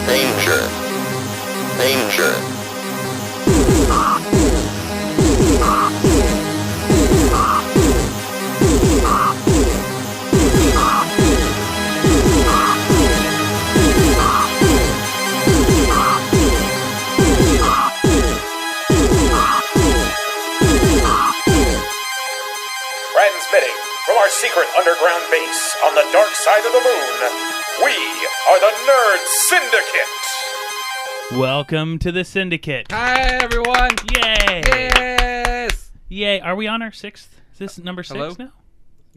Danger. Danger. Transmitting from our secret underground base on the dark side of the moon, we are the Nerd Syndicate! Welcome to the Syndicate. Hi, everyone. Yay! Yes. Yay! Are we on our 6th? Is this number 6 Hello? now?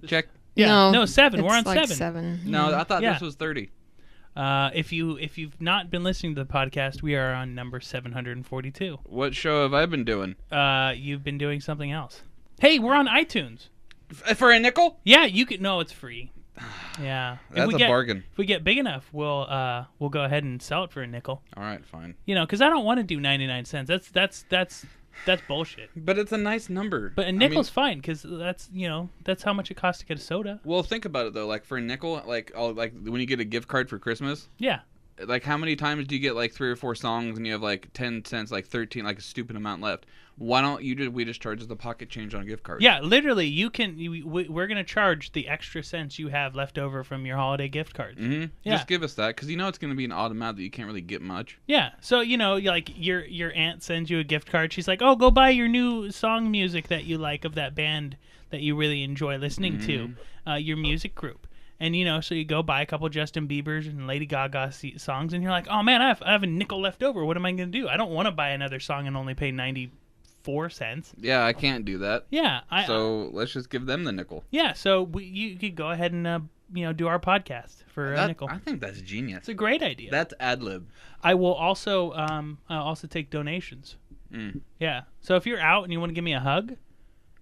Check. Yeah. No, 7. We're on It's like 7. 7. No, I thought Yeah. this was 30. If you've not been listening to the podcast, we are on number 742. What show have I been doing? You've been doing something else. Hey, we're on iTunes. For a nickel? Yeah, you can. No, it's free. Yeah, That's a bargain. If we get big enough, we'll go ahead and sell it for a nickel. All right, fine. You know, because I don't want to do 99 cents. That's bullshit. But it's a nice number. But a nickel's fine because that's how much it costs to get a soda. Well, think about it though. Like for a nickel, like when you get a gift card for Christmas, Yeah. like how many times do you get like 3 or 4 songs and you have like 10 cents, like 13, like a stupid amount left? Why don't we just charge the pocket change on a gift card? Yeah, literally, we're going to charge the extra cents you have left over from your holiday gift cards. Mm-hmm. Yeah. Just give us that because it's going to be an odd amount that you can't really get much. Yeah, so, like your aunt sends you a gift card. She's like, oh, go buy your new song music that you like of that band that you really enjoy listening to, your music group. And, so you go buy a couple Justin Bieber's and Lady Gaga songs, and you're like, oh, man, I have a nickel left over. What am I going to do? I don't want to buy another song and only pay 94 cents. Yeah, I can't do that. Yeah. So let's just give them the nickel. Yeah, so you could go ahead and, do our podcast for a nickel. I think that's genius. It's a great idea. That's ad lib. I will also take donations. Yeah. So if you're out and you want to give me a hug,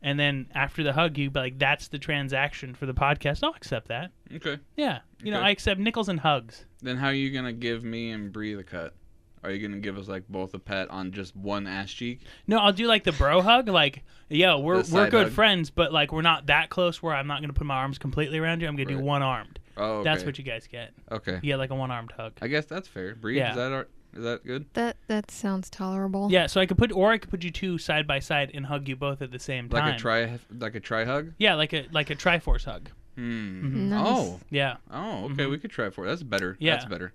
and then after the hug you be like, that's the transaction for the podcast, I'll accept that. Okay. Yeah. I accept nickels and hugs. Then how are you gonna give me and Bree the cut? Are you gonna give us like both a pet on just one ass cheek? No, I'll do like the bro hug. Like, yo, we're good hug. friends, but like we're not that close where I'm not gonna put my arms completely around you. I'm gonna do one armed. Oh, okay. That's what you guys get. Okay. Yeah, like a one armed hug. I guess that's fair. Bree, Yeah. Is that good? That sounds tolerable. Yeah, so I could put you two side by side and hug you both at the same time. Like a try hug? Yeah, like a Triforce hug. Nice. Oh. Yeah. Oh, okay. We could try for it. That's better. Yeah. That's better.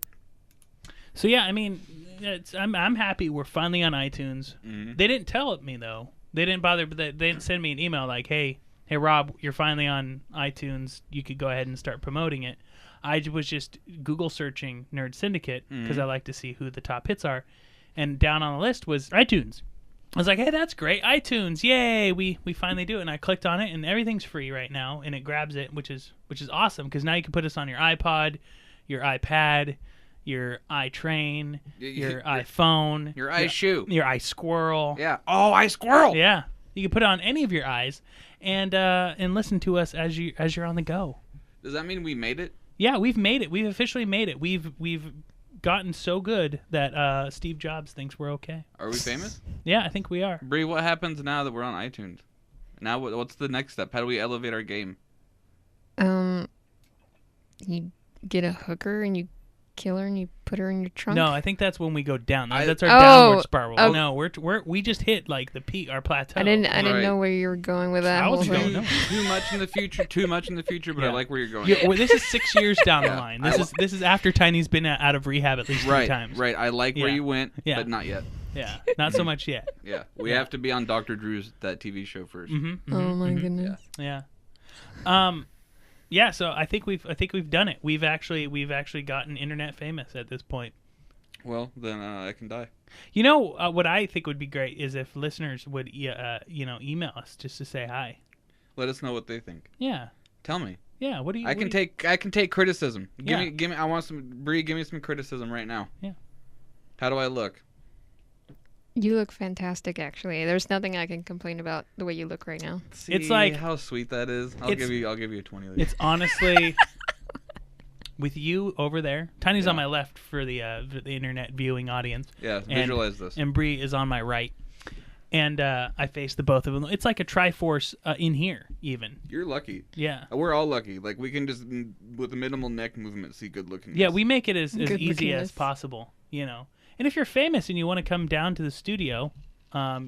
So yeah, I mean, I'm happy we're finally on iTunes. Mm-hmm. They didn't tell me though. They didn't bother. But they didn't send me an email like, hey Rob, you're finally on iTunes. You could go ahead and start promoting it. I was just Google searching Nerd Syndicate because I like to see who the top hits are, and down on the list was iTunes. I was like, hey, that's great, iTunes, yay! We finally do it, and I clicked on it, and everything's free right now, and it grabs it, which is awesome because now you can put us on your iPod, your iPad, your iTrain, your iPhone, Your iShoe. your iSquirrel. Yeah. Oh, iSquirrel. Yeah, you can put it on any of your eyes, and listen to us as you're on the go. Does that mean we made it? Yeah, we've made it. We've officially made it. We've gotten so good that Steve Jobs thinks we're okay. Are we famous? Yeah, I think we are. Bree, what happens now that we're on iTunes? Now, what's the next step? How do we elevate our game? You get a hooker and you kill her and you put her in your trunk. No, I think that's when we go down. That's our Oh, downward spiral. oh. No, we just hit like the peak, our plateau. I didn't Right. know where you were going with that I whole was thing. going, no. Too much in the future, but I Yeah. like where you're going. Yeah, well, this is 6 years down the Yeah. line. This is after Tiny's been out of rehab at least 3 times. Right. I like where Yeah. you went, Yeah. but not yet. Yeah, not so much yet. Yeah. We have to be on Dr. Drew's that TV show first. Oh my goodness. Yeah. Yeah, so I think we've done it. We've actually gotten internet famous at this point. Well, then I can die. You know what I think would be great is if listeners would email us just to say hi. Let us know what they think. Yeah. Tell me. Yeah. What do you? I can take criticism. Yeah. Give me. I want some. Bree, give me some criticism right now. Yeah. How do I look? You look fantastic, actually. There's nothing I can complain about the way you look right now. See It's like- how sweet that is. I'll give you a 20 later. It's honestly with you over there. Tiny's on my left for the internet viewing audience. Yeah. And- Visualize this. And Bree is on my right. And I faced the both of them. It's like a Triforce in here, even. You're lucky. Yeah. We're all lucky. Like, we can just, with a minimal neck movement, see good looking. Yeah, we make it as Good easy as lookingness. possible, you know. And if you're famous and you want to come down to the studio,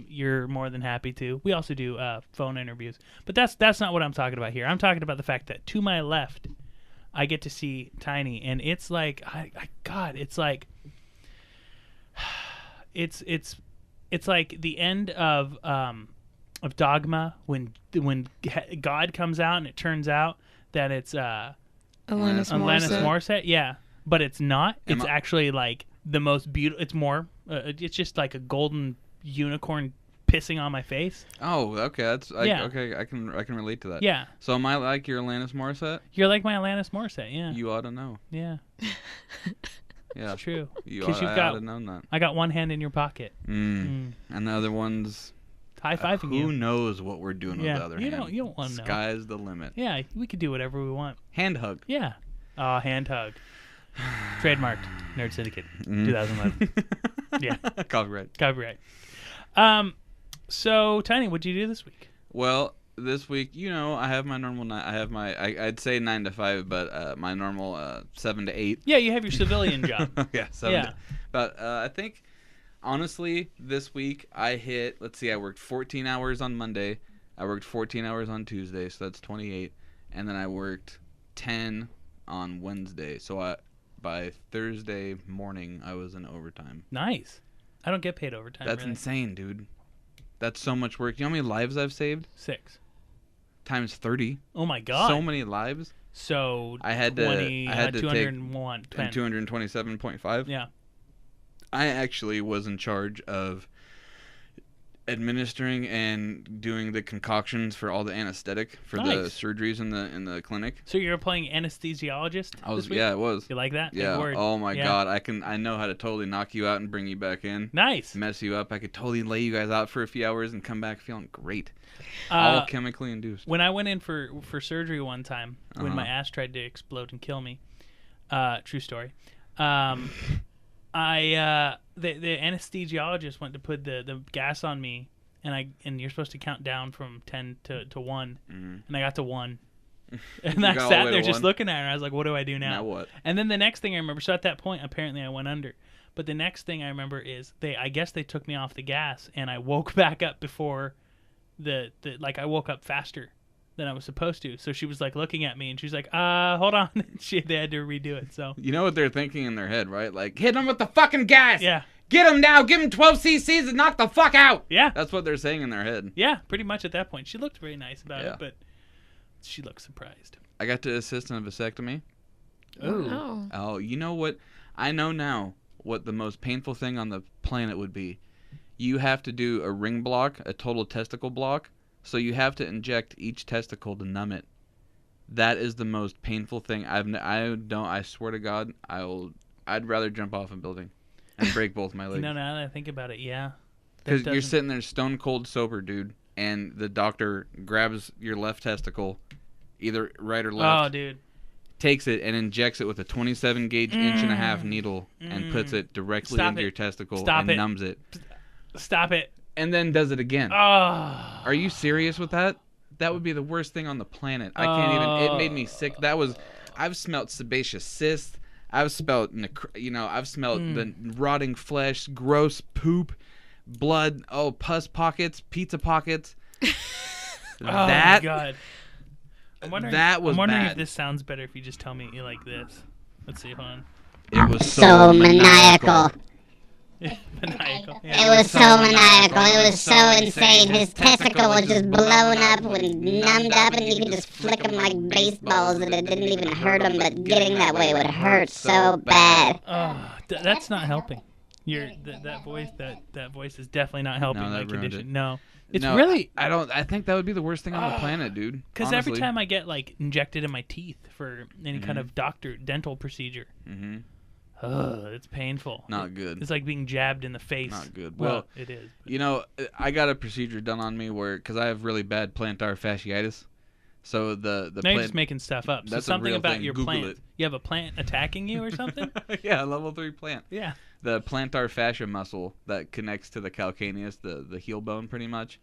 you're more than happy to. We also do phone interviews. But that's not what I'm talking about here. I'm talking about the fact that to my left, I get to see Tiny, and it's like, God, it's like, it's like the end of Dogma when God comes out and it turns out that it's Alanis Alanis Morissette. Morissette, yeah, but it's not. Am It's I- actually like the most beautiful. It's more. It's just like a golden unicorn pissing on my face. Oh, okay. Yeah. Okay, I can relate to that. Yeah, So am I like your Alanis Morissette? you're like my Alanis Morissette. Yeah, You ought to know. yeah, Yeah. it's true. You 'Cause ought, you've I got- ought to know that. I got one hand in your pocket. And the other one's... High fiving Who you. knows what we're doing with Yeah, the other you hand? don't want to know. Sky's the limit. Yeah, we could do whatever we want. Hand hug. Yeah. Hand hug. Trademarked. Nerd Syndicate. Mm. 2011. Yeah. Copyright. Copyright. So Tiny, what'd you do this week? Well, this week, I have my normal. I have my. I'd say 9 to 5, but my normal 7 to 8. Yeah, you have your civilian job. Yeah, 7 Yeah. to, but I think, honestly, this week I hit. Let's see, I worked 14 hours on Monday. I worked 14 hours on Tuesday, so that's 28, and then I worked 10 on Wednesday. So by Thursday morning, I was in overtime. Nice. I don't get paid overtime. That's really. insane, dude. That's so much work. You know how many lives I've saved? 6. Times 30. Oh my god. So many lives. So I had to. 20, I had to take 201. 10. 227.5. Yeah. I actually was in charge of administering and doing the concoctions for all the anesthetic for the Nice. surgeries in the clinic. So you're playing anesthesiologist I was this week? yeah, it was. You like that? Big Yeah. word. Oh my Yeah. god, I know how to totally knock you out and bring you back in. Nice. Mess you up. I could totally lay you guys out for a few hours and come back feeling great. All chemically induced. When I went in for surgery one time, when Uh-huh. my ass tried to explode and kill me, true story. The anesthesiologist went to put the gas on me, and you're supposed to count down from 10 to 1, and I got to 1, and You I got all the sat way there to just 1? looking at her. And I was like, "What do I do now?" Now what? And then the next thing I remember, so at that point, apparently I went under. But the next thing I remember is I guess they took me off the gas, and I woke back up before I woke up faster than I was supposed to. So she was like looking at me, and she's like, hold on. They had to redo it. So You know what they're thinking in their head, right? Like, hit them with the fucking gas. yeah, Get him now. Give him 12 cc's and knock the fuck out. yeah, That's what they're saying in their head. yeah. Pretty much at that point, she looked very nice about Yeah. it, but she looked surprised. I got to assist in a vasectomy. Ooh. Oh. Oh, you know what? I know now what the most painful thing on the planet would be. You have to do a ring block, a total testicle block. So you have to inject each testicle to numb it. That is the most painful thing. I swear to God, I'd rather jump off a building and break both my legs. No, now that I think about it, yeah. That Because you're doesn't- sitting there stone cold sober, dude, and the doctor grabs your left testicle, either right or left, Oh, dude. takes it and injects it with a 27 gauge inch and a half needle and puts it directly Stop into it. your testicle Stop and it. numbs it. Stop it. And then does it again. Oh. Are you serious with that? That would be the worst thing on the planet. I can't even. It made me sick. I've smelled sebaceous cysts. I've smelled, I've smelled the rotting flesh, gross poop, blood. Oh, pus pockets, pizza pockets. Oh that my God. I'm wondering, that was I'm wondering bad. if this sounds better if you just tell me you like this. Let's see, hold on. It was So maniacal. Maniacal. It Yeah. was so maniacal. It was so insane. His testicle was just blown up and numbed up, and you could just flick them like baseballs, and it didn't even hurt him. But getting that way would hurt so bad. Oh, that's not helping. That voice is definitely not helping No, my that ruined condition. it. No. It's No, really I think that would be the worst thing on the planet, dude. because every Honestly. time I get like injected in my teeth for any kind of dental procedure, Mhm. it's painful. Not good. It's like being jabbed in the face. Not good. Well, Well, it is. I got a procedure done on me because I have really bad plantar fasciitis. So the Now you're plant, just making stuff up. So That's a something real about thing. your Google plant. it. You have a plant attacking you or something? yeah, level 3 plant. Yeah. The plantar fascia muscle that connects to the calcaneus, the heel bone, pretty much,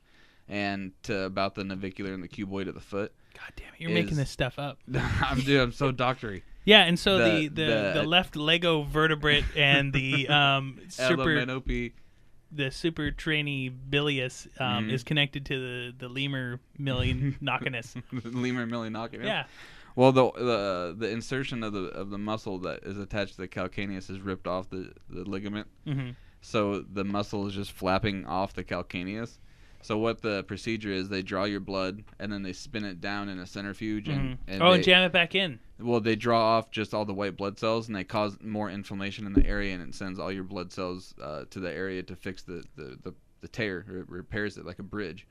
and to about the navicular and the cuboid of the foot. God damn it, you're making is- this stuff up. I'm so doctory. Yeah, and so The- the left Lego vertebrate and the super trainy bilious is connected to the lemur millionockinus. Lemur millionockinus. Yeah. Well, the insertion of the muscle that is attached to the calcaneus is ripped off the ligament, so the muscle is just flapping off the calcaneus. So what the procedure is, they draw your blood and then they spin it down in a centrifuge and and jam it back in. Well, they draw off just all the white blood cells and they cause more inflammation in the area, and it sends all your blood cells to the area to fix the tear, or it repairs it like a bridge.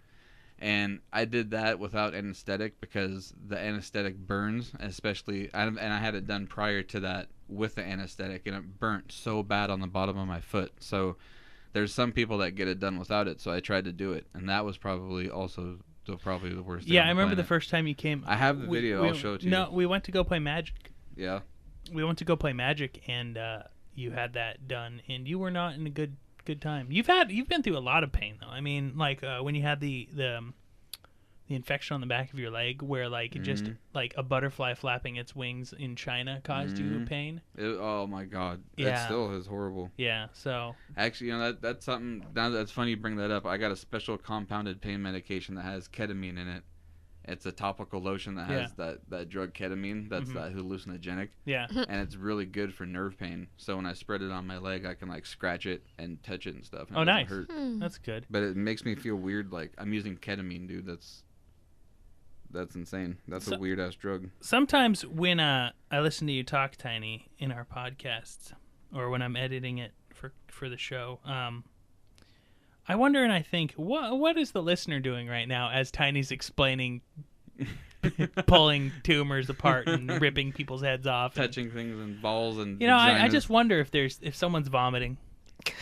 And I did that without anesthetic because the anesthetic burns, especially, and I had it done prior to that with the anesthetic, and it burnt so bad on the bottom of my foot. So there's some people that get it done without it, so I tried to do it, and that was probably also the worst thing Yeah, on I the remember the planet. first time you came. I have the video. I'll show it to you. No, we went to go play Magic. Yeah. We went to go play Magic, and you had that done, and you were not in a good time. You've been through a lot of pain though. I mean, like when you had the infection on the back of your leg, where like it just like a butterfly flapping its wings in China caused you pain. Oh my God. That Yeah. still is horrible. Yeah. So Actually, you know, that's something. Now that's funny you bring that up. I got a special compounded pain medication that has ketamine in it. It's a topical lotion that has that drug ketamine. That's that hallucinogenic. yeah. And it's really good for nerve pain. So when I spread it on my leg, I can like scratch it and touch it and stuff. And Oh, it doesn't nice. hurt. That's good. But it makes me feel weird. Like I'm using ketamine, dude. That's insane. That's a weird ass drug. Sometimes when I listen to you talk, Tiny, in our podcasts, or when I'm editing it for the show, I wonder and I think, what is the listener doing right now as Tiny's explaining pulling tumors apart and ripping people's heads off, Touching things and balls and. You know, I vaginas. just wonder if someone's vomiting.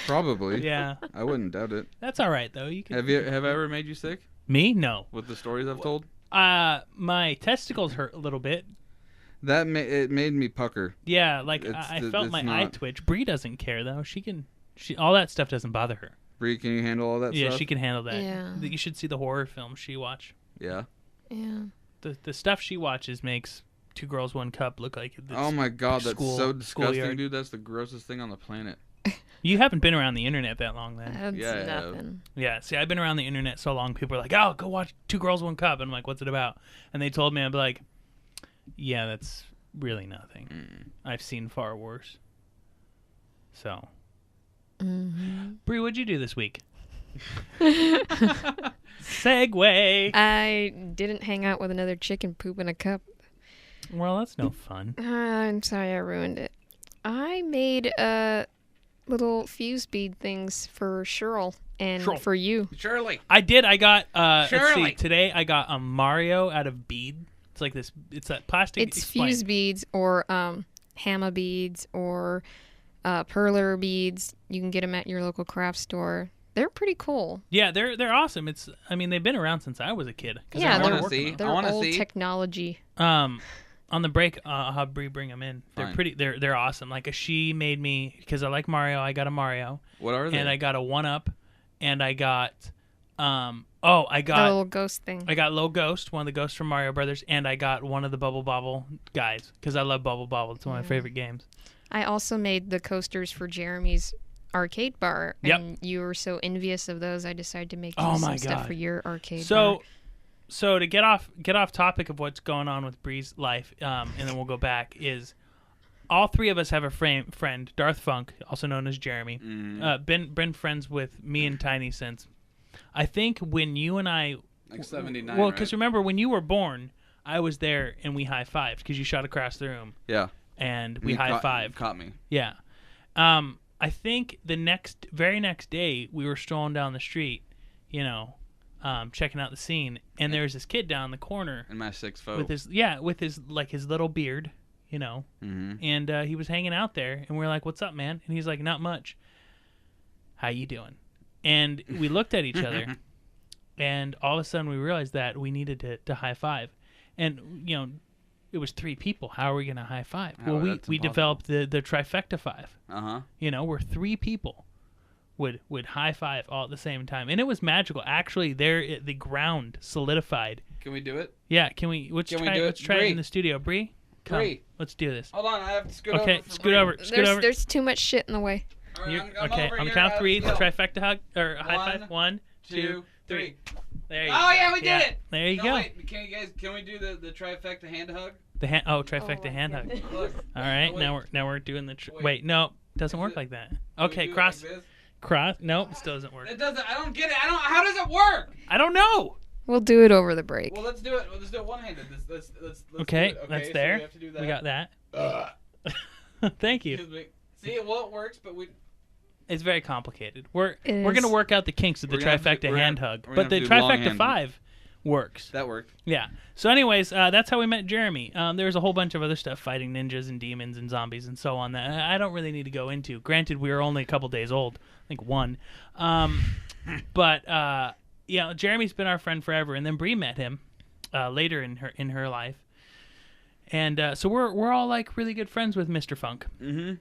Probably. Yeah, I wouldn't doubt it. that's all right though. You can. Have I ever made you sick Me? No. with the stories I've told? My testicles hurt a little bit. It made me pucker. Yeah, like It's I the- felt it's my eye not- twitch. Bree doesn't care though. She all that stuff doesn't bother her. Bree, can you handle all that Yeah, stuff? she can handle that. Yeah. You should see the horror films she watch. Yeah. Yeah. The stuff she watches makes Two Girls One Cup look like it's Oh my God, that's so disgusting, schoolyard. dude. That's the grossest thing on the planet. You haven't been around the internet that long then. That's Yeah, yeah. nothing. Yeah, see, I've been around the internet so long, people are like, oh, go watch Two Girls One Cup. And I'm like, what's it about? And they told me, I'd be like, yeah, that's really nothing. I've seen far worse. So. Bree, what'd you do this week? Segue. I didn't hang out with another chicken poop in a cup. Well, that's no fun. I'm sorry I ruined it. I made little fuse bead things for Cheryl and Cheryl. for you. Shirley. I did. I got, let's see, Shirley. today I got a Mario out of bead. It's like this, it's that plastic. It's explain. fuse beads or hammer beads or perler beads. You can get them at your local craft store. They're pretty cool. Yeah, they're awesome. They've been around since I was a kid. 'Cause Yeah, I remember they're- working on them. They're wanna old see. technology. On the break, I'll have Bree bring them in. They're Fine. pretty. They're awesome. Like she made me because I like Mario. I got a Mario, What are they? and I got a 1-Up, and I got I The got little ghost thing. I got Low Ghost, one of the ghosts from Mario Brothers, and I got one of the Bubble Bobble guys because I love Bubble Bobble. It's one of my favorite games. I also made the coasters for Jeremy's arcade bar. Yep. And you were so envious of those, I decided to make Oh you my some stuff God. for your arcade bar. So to get off topic of what's going on with Bree's life, and then we'll go back, is all three of us have a friend, Darth Phunk, also known as Jeremy, been friends with me and Tiny since, I think when you and I, like 79. well, because remember when you were born, I was there and we high-fived because you shot across the room Yeah. and we You high-fived. Caught me. Yeah. I think the very next day we were strolling down the street, checking out the scene, and there was this kid down the corner In my 6'4". with his little beard, Mm-hmm. and he was hanging out there, and we were like, "What's up, man?" And he's like, "Not much. How you doing?" And we looked at each other, and all of a sudden we realized that we needed to high five. And it was 3 people. How are we gonna high five? Oh, Well, that's we impossible. developed the trifecta 5. Uh-huh. Where 3 people would high five all at the same time, and it was magical. Actually, the ground solidified. Can we do it? Yeah, can we? Let's Can we try. do it? Let's try it Bree. in the studio, Bree. Come, Bree. let's do this. Hold on, I have to scoot Okay, over. for scoot Bree. over. Scoot over. There's too much shit in the way. All right, You're- I'm okay, over on the here. count of 3, Let's go. trifecta hug or high One, five. 1, 2, 3. There you go. Oh yeah, we did it. There you No, go. Wait, can we do the trifecta hand hug? The trifecta my hand hug. Look. All right, Oh, wait. now we're doing the. Wait. Wait, no, doesn't Is work it- like that. Can we Okay, do it cross. like this? Cross. Nope, still doesn't work. It doesn't. I don't get it. How does it work? I don't know. We'll do it over the break. Well, let's do it. Let's do it one-handed. Let's Okay, do it. that's so there. we have to do that. We got that. Thank you. Excuse me. See, well, it works, but we. It's very complicated. We're It gonna is. work out the kinks of the We're gonna have to- trifecta we're hand gonna- hug, we're but gonna the have to do trifecta long-handed. 5 works. That worked. Yeah. So, anyways, that's how we met Jeremy. There's a whole bunch of other stuff, fighting ninjas and demons and zombies and so on, that I don't really need to go into. Granted, we were only a couple days old. I think 1. But Jeremy's been our friend forever, and then Bree met him later in her life, and so we're all like really good friends with Mr. Phunk. Mm-hmm.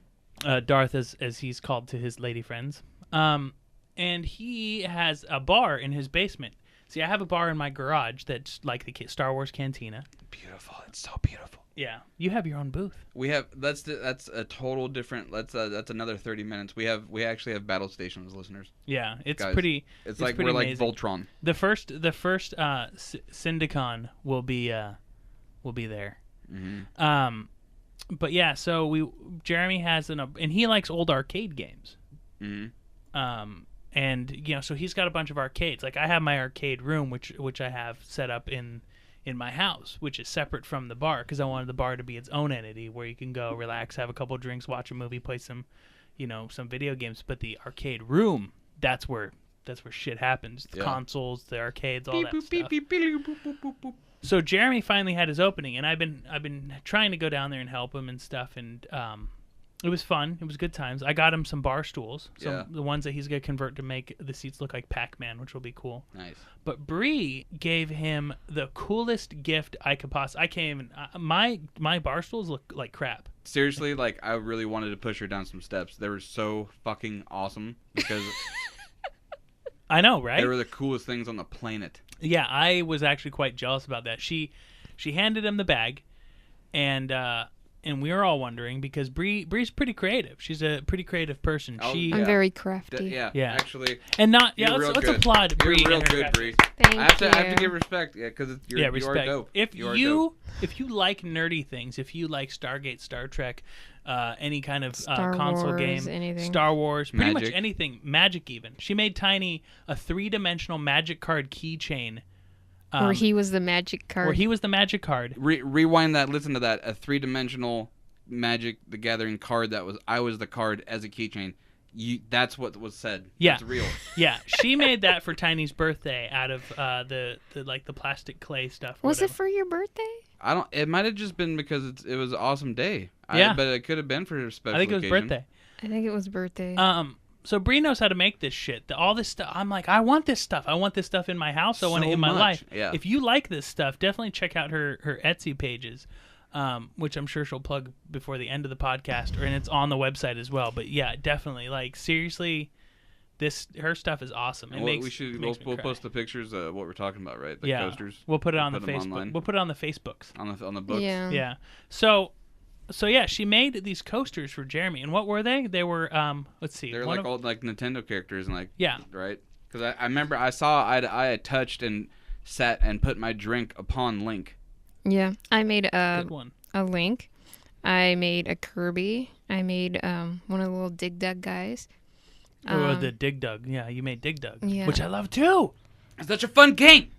Darth, as he's called to his lady friends. And he has a bar in his basement. See, I have a bar in my garage that's like the Star Wars cantina. Beautiful. It's so beautiful. Yeah, you have your own booth. We have that's a total different. That's another 30 minutes. We actually have battle stations, listeners. Yeah, it's Guys, pretty. It's like pretty we're like amazing. Voltron. The first Syndicon will be there. Mm-hmm. But yeah, so Jeremy has and he likes old arcade games. Mm-hmm. And so he's got a bunch of arcades. Like I have my arcade room, which I have set up in my house, which is separate from the bar, because I wanted the bar to be its own entity where you can go relax, have a couple drinks, watch a movie, play some video games. But the arcade room, that's where shit happens. The consoles, the arcades, all that stuff. So Jeremy finally had his opening, and I've been trying to go down there and help him and stuff, and it was fun. It was good times. I got him some bar stools, the ones that he's gonna convert to make the seats look like Pac-Man, which will be cool. Nice. But Bree gave him the coolest gift I could possibly. I can't even. My bar stools look like crap. Seriously, like I really wanted to push her down some steps. They were so fucking awesome because I know, right? they were the coolest things on the planet. Yeah, I was actually quite jealous about that. She handed him the bag, and we were all wondering, because Bree's pretty creative. She's a pretty creative person. Oh, She I'm yeah. very crafty. Yeah, Yeah. actually, and not you're real let's good. applaud You're Bree. real and her good, craftiness. Bree. Thank I have you. to give respect, because you are respect. dope. If you are you dope. like nerdy things, if you like Stargate, Star Trek, any kind of Star console Wars, game, anything. Star Wars, pretty much Magic. anything, Magic even. She made Tiny a 3-dimensional Magic card keychain. Where he was the magic card. Where he was the Magic card. Rewind that. Listen to that. A 3-dimensional Magic the Gathering card I was the card as a keychain. That's what was said. Yeah. That's real. Yeah, she made that for Tiny's birthday out of the plastic clay stuff. Was it whatever. for your birthday? It might have just been because it was an awesome day. Yeah. But it could have been for a special I think it was occasion. birthday. I think it was birthday. So Bree knows how to make this shit. All this stuff. I'm like, I want this stuff. I want this stuff in my house. I want it So in my much. life. Yeah. If you like this stuff, definitely check out her Etsy pages, which I'm sure she'll plug before the end of the podcast, and it's on the website as well. But yeah, definitely. Like seriously, her stuff is awesome. It makes We'll me cry. post the pictures of what we're talking about, right? The Yeah, coasters. we'll put it on the put them Facebook. online. We'll put it on the Facebooks. On the books. yeah. Yeah. So yeah, she made these coasters for Jeremy, and what were they? They were let's see. They're one like of- old like Nintendo characters and like Yeah. right? Because I remember I had touched and sat and put my drink upon Link. Yeah. I made Good one. a Link. I made a Kirby. I made one of the little Dig Dug guys. The Dig Dug. Yeah, you made Dig Dug, Yeah. which I love too. It's such a fun game.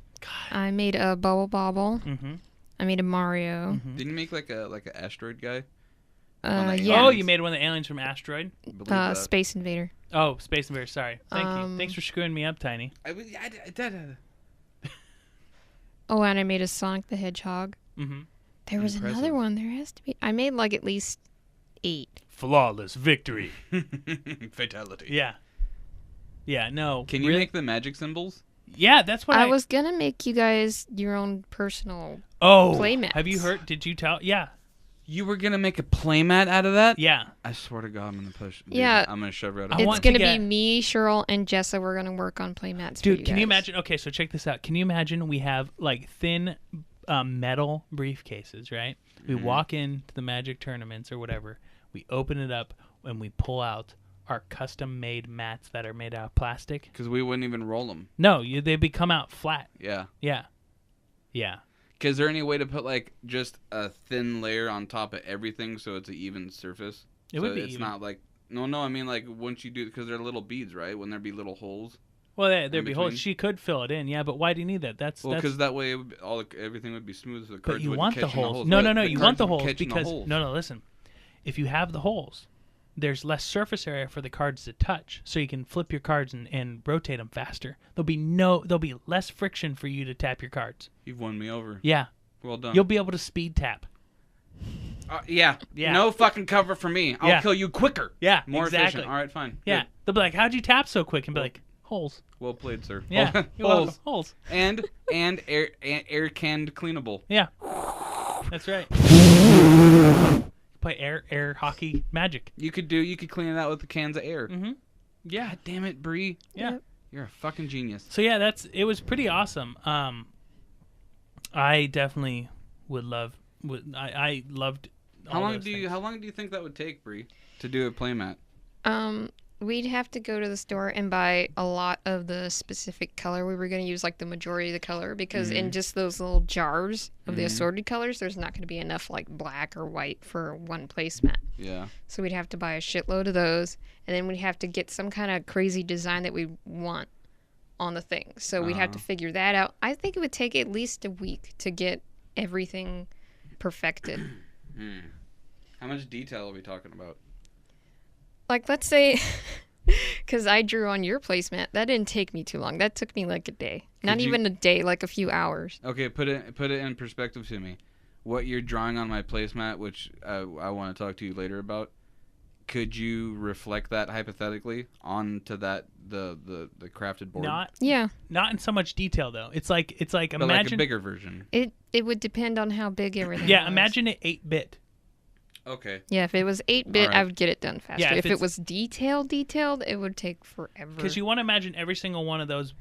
I made a Bubble Bobble. Mm-hmm. I made a Mario. Didn't you make like a asteroid guy? Yeah. Oh, you made one of the aliens from Asteroid? I believe that. Space Invader. Oh, Space Invader. Sorry. Thank you. Thanks for screwing me up, Tiny. I did. Oh, and I made a Sonic the Hedgehog. Mm-hmm. There was Impressive. another one. There has to be. I made like at least 8. Flawless victory. Fatality. Yeah. Yeah. No. Can you really? make the magic symbols? Yeah, that's what I was gonna make you guys your own personal playmats. Have you heard? Did you tell? Yeah. You were gonna make a playmat out of that? Yeah. I swear to God, I'm gonna push. Dude, Yeah. I'm gonna shove right I up. It's want to gonna get- be me, Cheryl, and Jessa. We're gonna work on playmats. Dude, for can you guys. imagine? Okay, so check this out. Can you imagine we have like thin metal briefcases, right? We walk into the Magic tournaments or whatever. We open it up and we pull out our custom-made mats that are made out of plastic. Because we wouldn't even roll them. No, they come out flat. Yeah. Yeah. Yeah. Is there any way to put like just a thin layer on top of everything so it's an even surface? It would be It's even. not like no. I mean like once you do because they're little beads, right? Wouldn't there be little holes? Well, there'd be between? holes. She could fill it in, yeah, but why do you need that? Well, because that way it would be, everything would be smooth. So the cards But you wouldn't want the catch in holes. holes. No, Right, no, you want cards the would holes catch in the because holes. no, listen. If you have the holes, there's less surface area for the cards to touch, so you can flip your cards and rotate them faster. There'll be less friction for you to tap your cards. You've won me over. Yeah, Well done. you'll be able to speed tap. Yeah. Yeah. No fucking cover for me. I'll Yeah. kill you quicker. Yeah, More exactly. efficient. All right, fine. Yeah, Good. they'll be like, "How'd you tap so quick?" And be like, "Holes." Well played, sir. Yeah, you're welcome. Holes. Holes. and air canned cleanable. Yeah, that's right. Play air hockey magic. You could clean it out with the cans of air. Mm-hmm. Yeah, God damn it, Bree. yeah. Yep. You're a fucking genius. So yeah, it was pretty awesome. I definitely I loved. How all long those do things. you think that would take, Bree, to do a playmat? We'd have to go to the store and buy a lot of the specific color. We were going to use like the majority of the color because in just those little jars of the assorted colors, there's not going to be enough like black or white for one placemat. Yeah. So we'd have to buy a shitload of those, and then we'd have to get some kind of crazy design that we want on the thing. So we'd have to figure that out. I think it would take at least a week to get everything perfected. How much detail are we talking about? Like, let's say, because I drew on your placemat, that didn't take me too long. That took me like a day. Not even a day, like a few hours. Okay, put it in perspective to me. What you're drawing on my placemat, which I want to talk to you later about, could you reflect that hypothetically onto that the crafted board? Not Yeah. in so much detail though. It's like but like a imagine bigger version. It would depend on how big everything yeah, was. imagine it 8-bit. Okay. Yeah, if it was 8-bit, Alright. I would get it done faster. Yeah, if if it it's- was detailed, it would take forever. Because you want to imagine every single one of those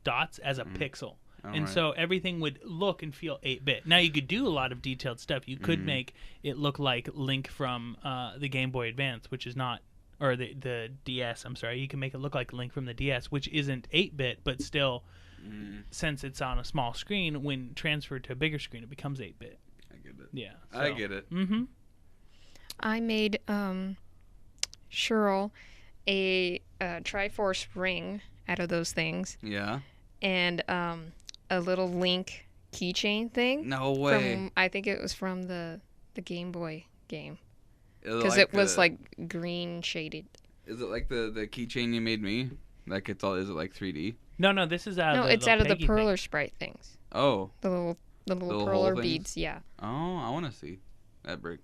dots as a pixel. And Alright. so everything would look and feel 8-bit. Now you could do a lot of detailed stuff. You could make it look like Link from the Game Boy Advance, which is not, or the DS, I'm sorry. You can make it look like Link from the DS, which isn't 8-bit, but still, since it's on a small screen, when transferred to a bigger screen, it becomes 8-bit. I get it. Yeah. I get it. Mm-hmm. I made Cheryl a Triforce ring out of those things, Yeah. and a little Link keychain thing. No way. From, I think it was from the Game Boy game. Is Because like it was the- like green shaded. Is it like the keychain you made me? Like it's all? Is it like 3D? No, this is out No, of the it's out of the Peggy thing. perler sprite things. Oh. The little Little hole perler things? beads. Yeah. Oh, I want to see that brick.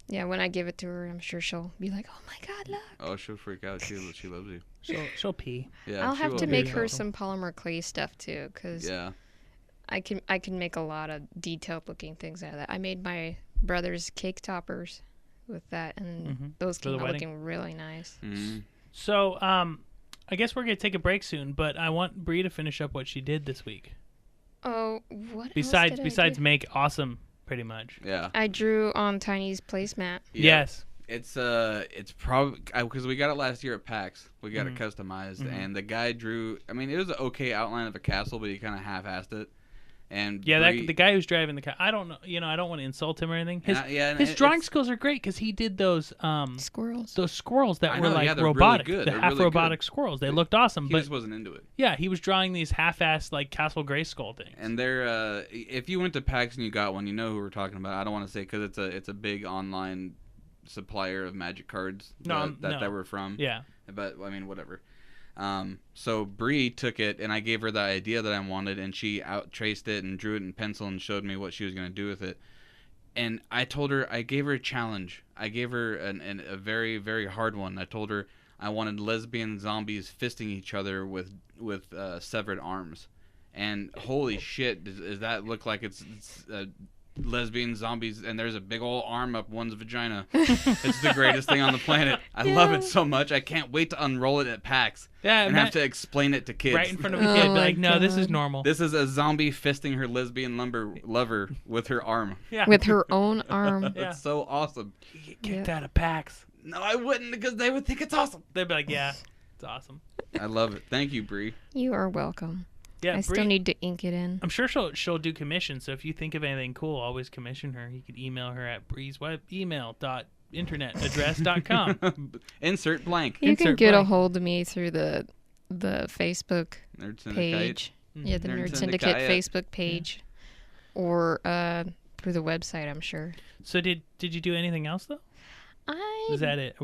Yeah, when I give it to her, I'm sure she'll be like, "Oh my God, look!" Oh, she'll freak out. She loves you. She'll pee. Yeah. I'll she have will to be. make Yeah. her some polymer clay stuff too, because Yeah. I can make a lot of detailed looking things out of that. I made my brother's cake toppers with that, and those For came the out wedding? looking really nice. Mm. So, I guess we're gonna take a break soon, but I want Bree to finish up what she did this week. Oh, what? Besides else did I do? make awesome, pretty much. Yeah. I drew on Tiny's placemat. Yeah. Yes. It's probably because we got it last year at PAX. We got Mm-hmm. it customized, and the guy drew. I mean, it was an okay outline of a castle, but he kind of half-assed it. And Yeah, Bree- the guy who's driving the car. I don't know. I don't want to insult him or anything. His and his it- drawing it's- skills are great because he did those Squirrels. squirrels that I were know, like yeah, they're really robotic, good. the They're half really robotic good. squirrels. They looked awesome, He but just wasn't into it. yeah, he was drawing these half-assed like Castle Grayskull things. And they're if you went to PAX and you got one, you know who we're talking about. I don't want to say because it's a big online supplier of Magic cards No, that we're from. yeah, But I mean, whatever. So Bree took it, and I gave her the idea that I wanted, and she out-traced it and drew it in pencil and showed me what she was going to do with it. And I told her, I gave her a challenge. I gave her a very, very hard one. I told her, I wanted lesbian zombies fisting each other with severed arms. And holy shit, does that look like it's lesbian zombies, and there's a big old arm up one's vagina. It's the greatest thing on the planet. I love it so much. I can't wait to unroll it at PAX and have to explain it to kids. Right in front of a kid. Be like, no, this is normal. This is a zombie fisting her lesbian lover with her arm. Yeah. With her own arm. That's so awesome. You get kicked out of PAX. No, I wouldn't, because they would think it's awesome. They'd be like, yeah, it's awesome. I love it. Thank you, Bree. You are welcome. Yeah, I still need to ink it in. I'm sure she'll do commissions. So if you think of anything cool, always commission her. You could email her at breezeweb.email.internetaddress.com. Insert blank. You can Insert get blank. a hold of me through the Facebook Nerd Syndicate. page. Yeah, the Nerd Syndicate Facebook page. Or through the website, I'm sure. So did you do anything else though? Is that it?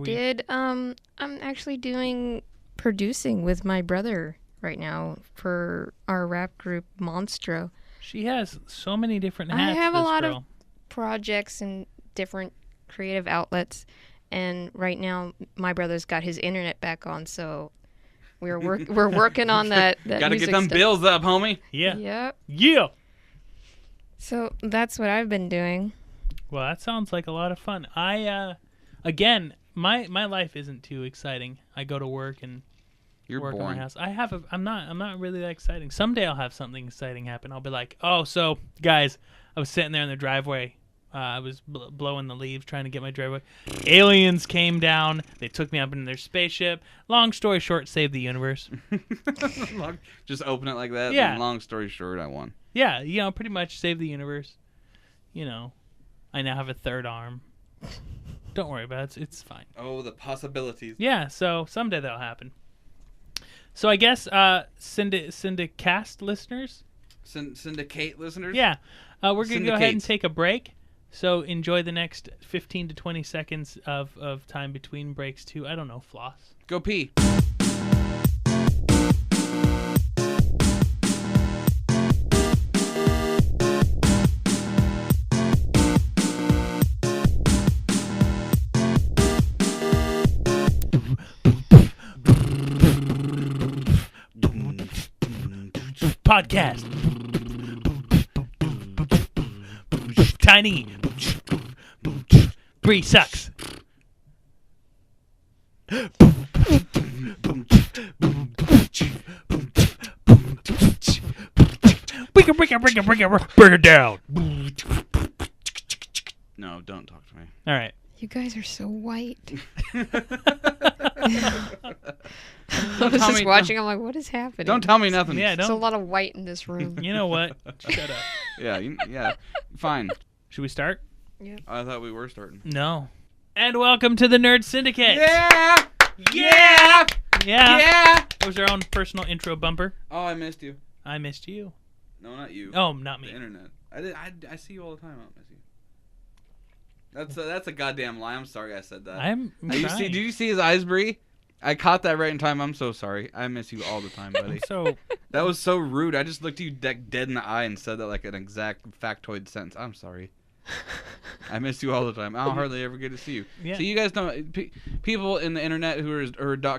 I'm actually doing producing with my brother right now for our rap group Monstro. She has so many different hats. I have a this lot girl. of projects and different creative outlets, and right now my brother's got his internet back on, so we're working on that. Gotta music get them stuff. bills up, homie. Yeah. Yep. Yeah. So that's what I've been doing. Well, that sounds like a lot of fun. I again, my life isn't too exciting. I go to work and You're work boring. on my house. I'm not really that exciting. Someday I'll have something exciting happen. I'll be like, oh, so guys, I was sitting there in the driveway. I was blowing the leaves trying to get my driveway. Aliens came down. They took me up in their spaceship. Long story short, saved the universe. Just open it like that. Yeah. And long story short, I won. Yeah, pretty much saved the universe. I now have a third arm. Don't worry about it. It's fine. Oh, the possibilities. Yeah, so someday that'll happen. So I guess Syndicast listeners? Syndicate listeners? Yeah. We're going to go ahead and Syndicate. take a break. So enjoy the next 15 to 20 seconds of time between breaks to, I don't know, floss. Go pee. Podcast. Tiny. Bree sucks. Bring it down. No, don't talk to me. All right. You guys are so white. I Don't was tell just me- watching. I'm like, what is happening? Don't tell me nothing. Yeah, There's a don't. lot of white in this room. You know what? Shut up. Yeah, fine. Should we start? I thought we were starting. No. And welcome to the Nerd Syndicate. Yeah! Yeah. Yeah! That was our own personal intro bumper. Oh, I missed you. I missed you. No, not you. Oh, not The me. internet. I see you all the time. I don't miss you. That's a goddamn lie. I'm sorry I said that. I'm trying. Did you see his eyes, Bree? I caught that right in time. I'm so sorry. I miss you all the time, buddy. So That was so rude. I just looked you dead in the eye and said that like an exact factoid sentence. I'm sorry. I miss you all the time. I don't hardly ever get to see you. Yeah. So you guys don't. People in the internet who are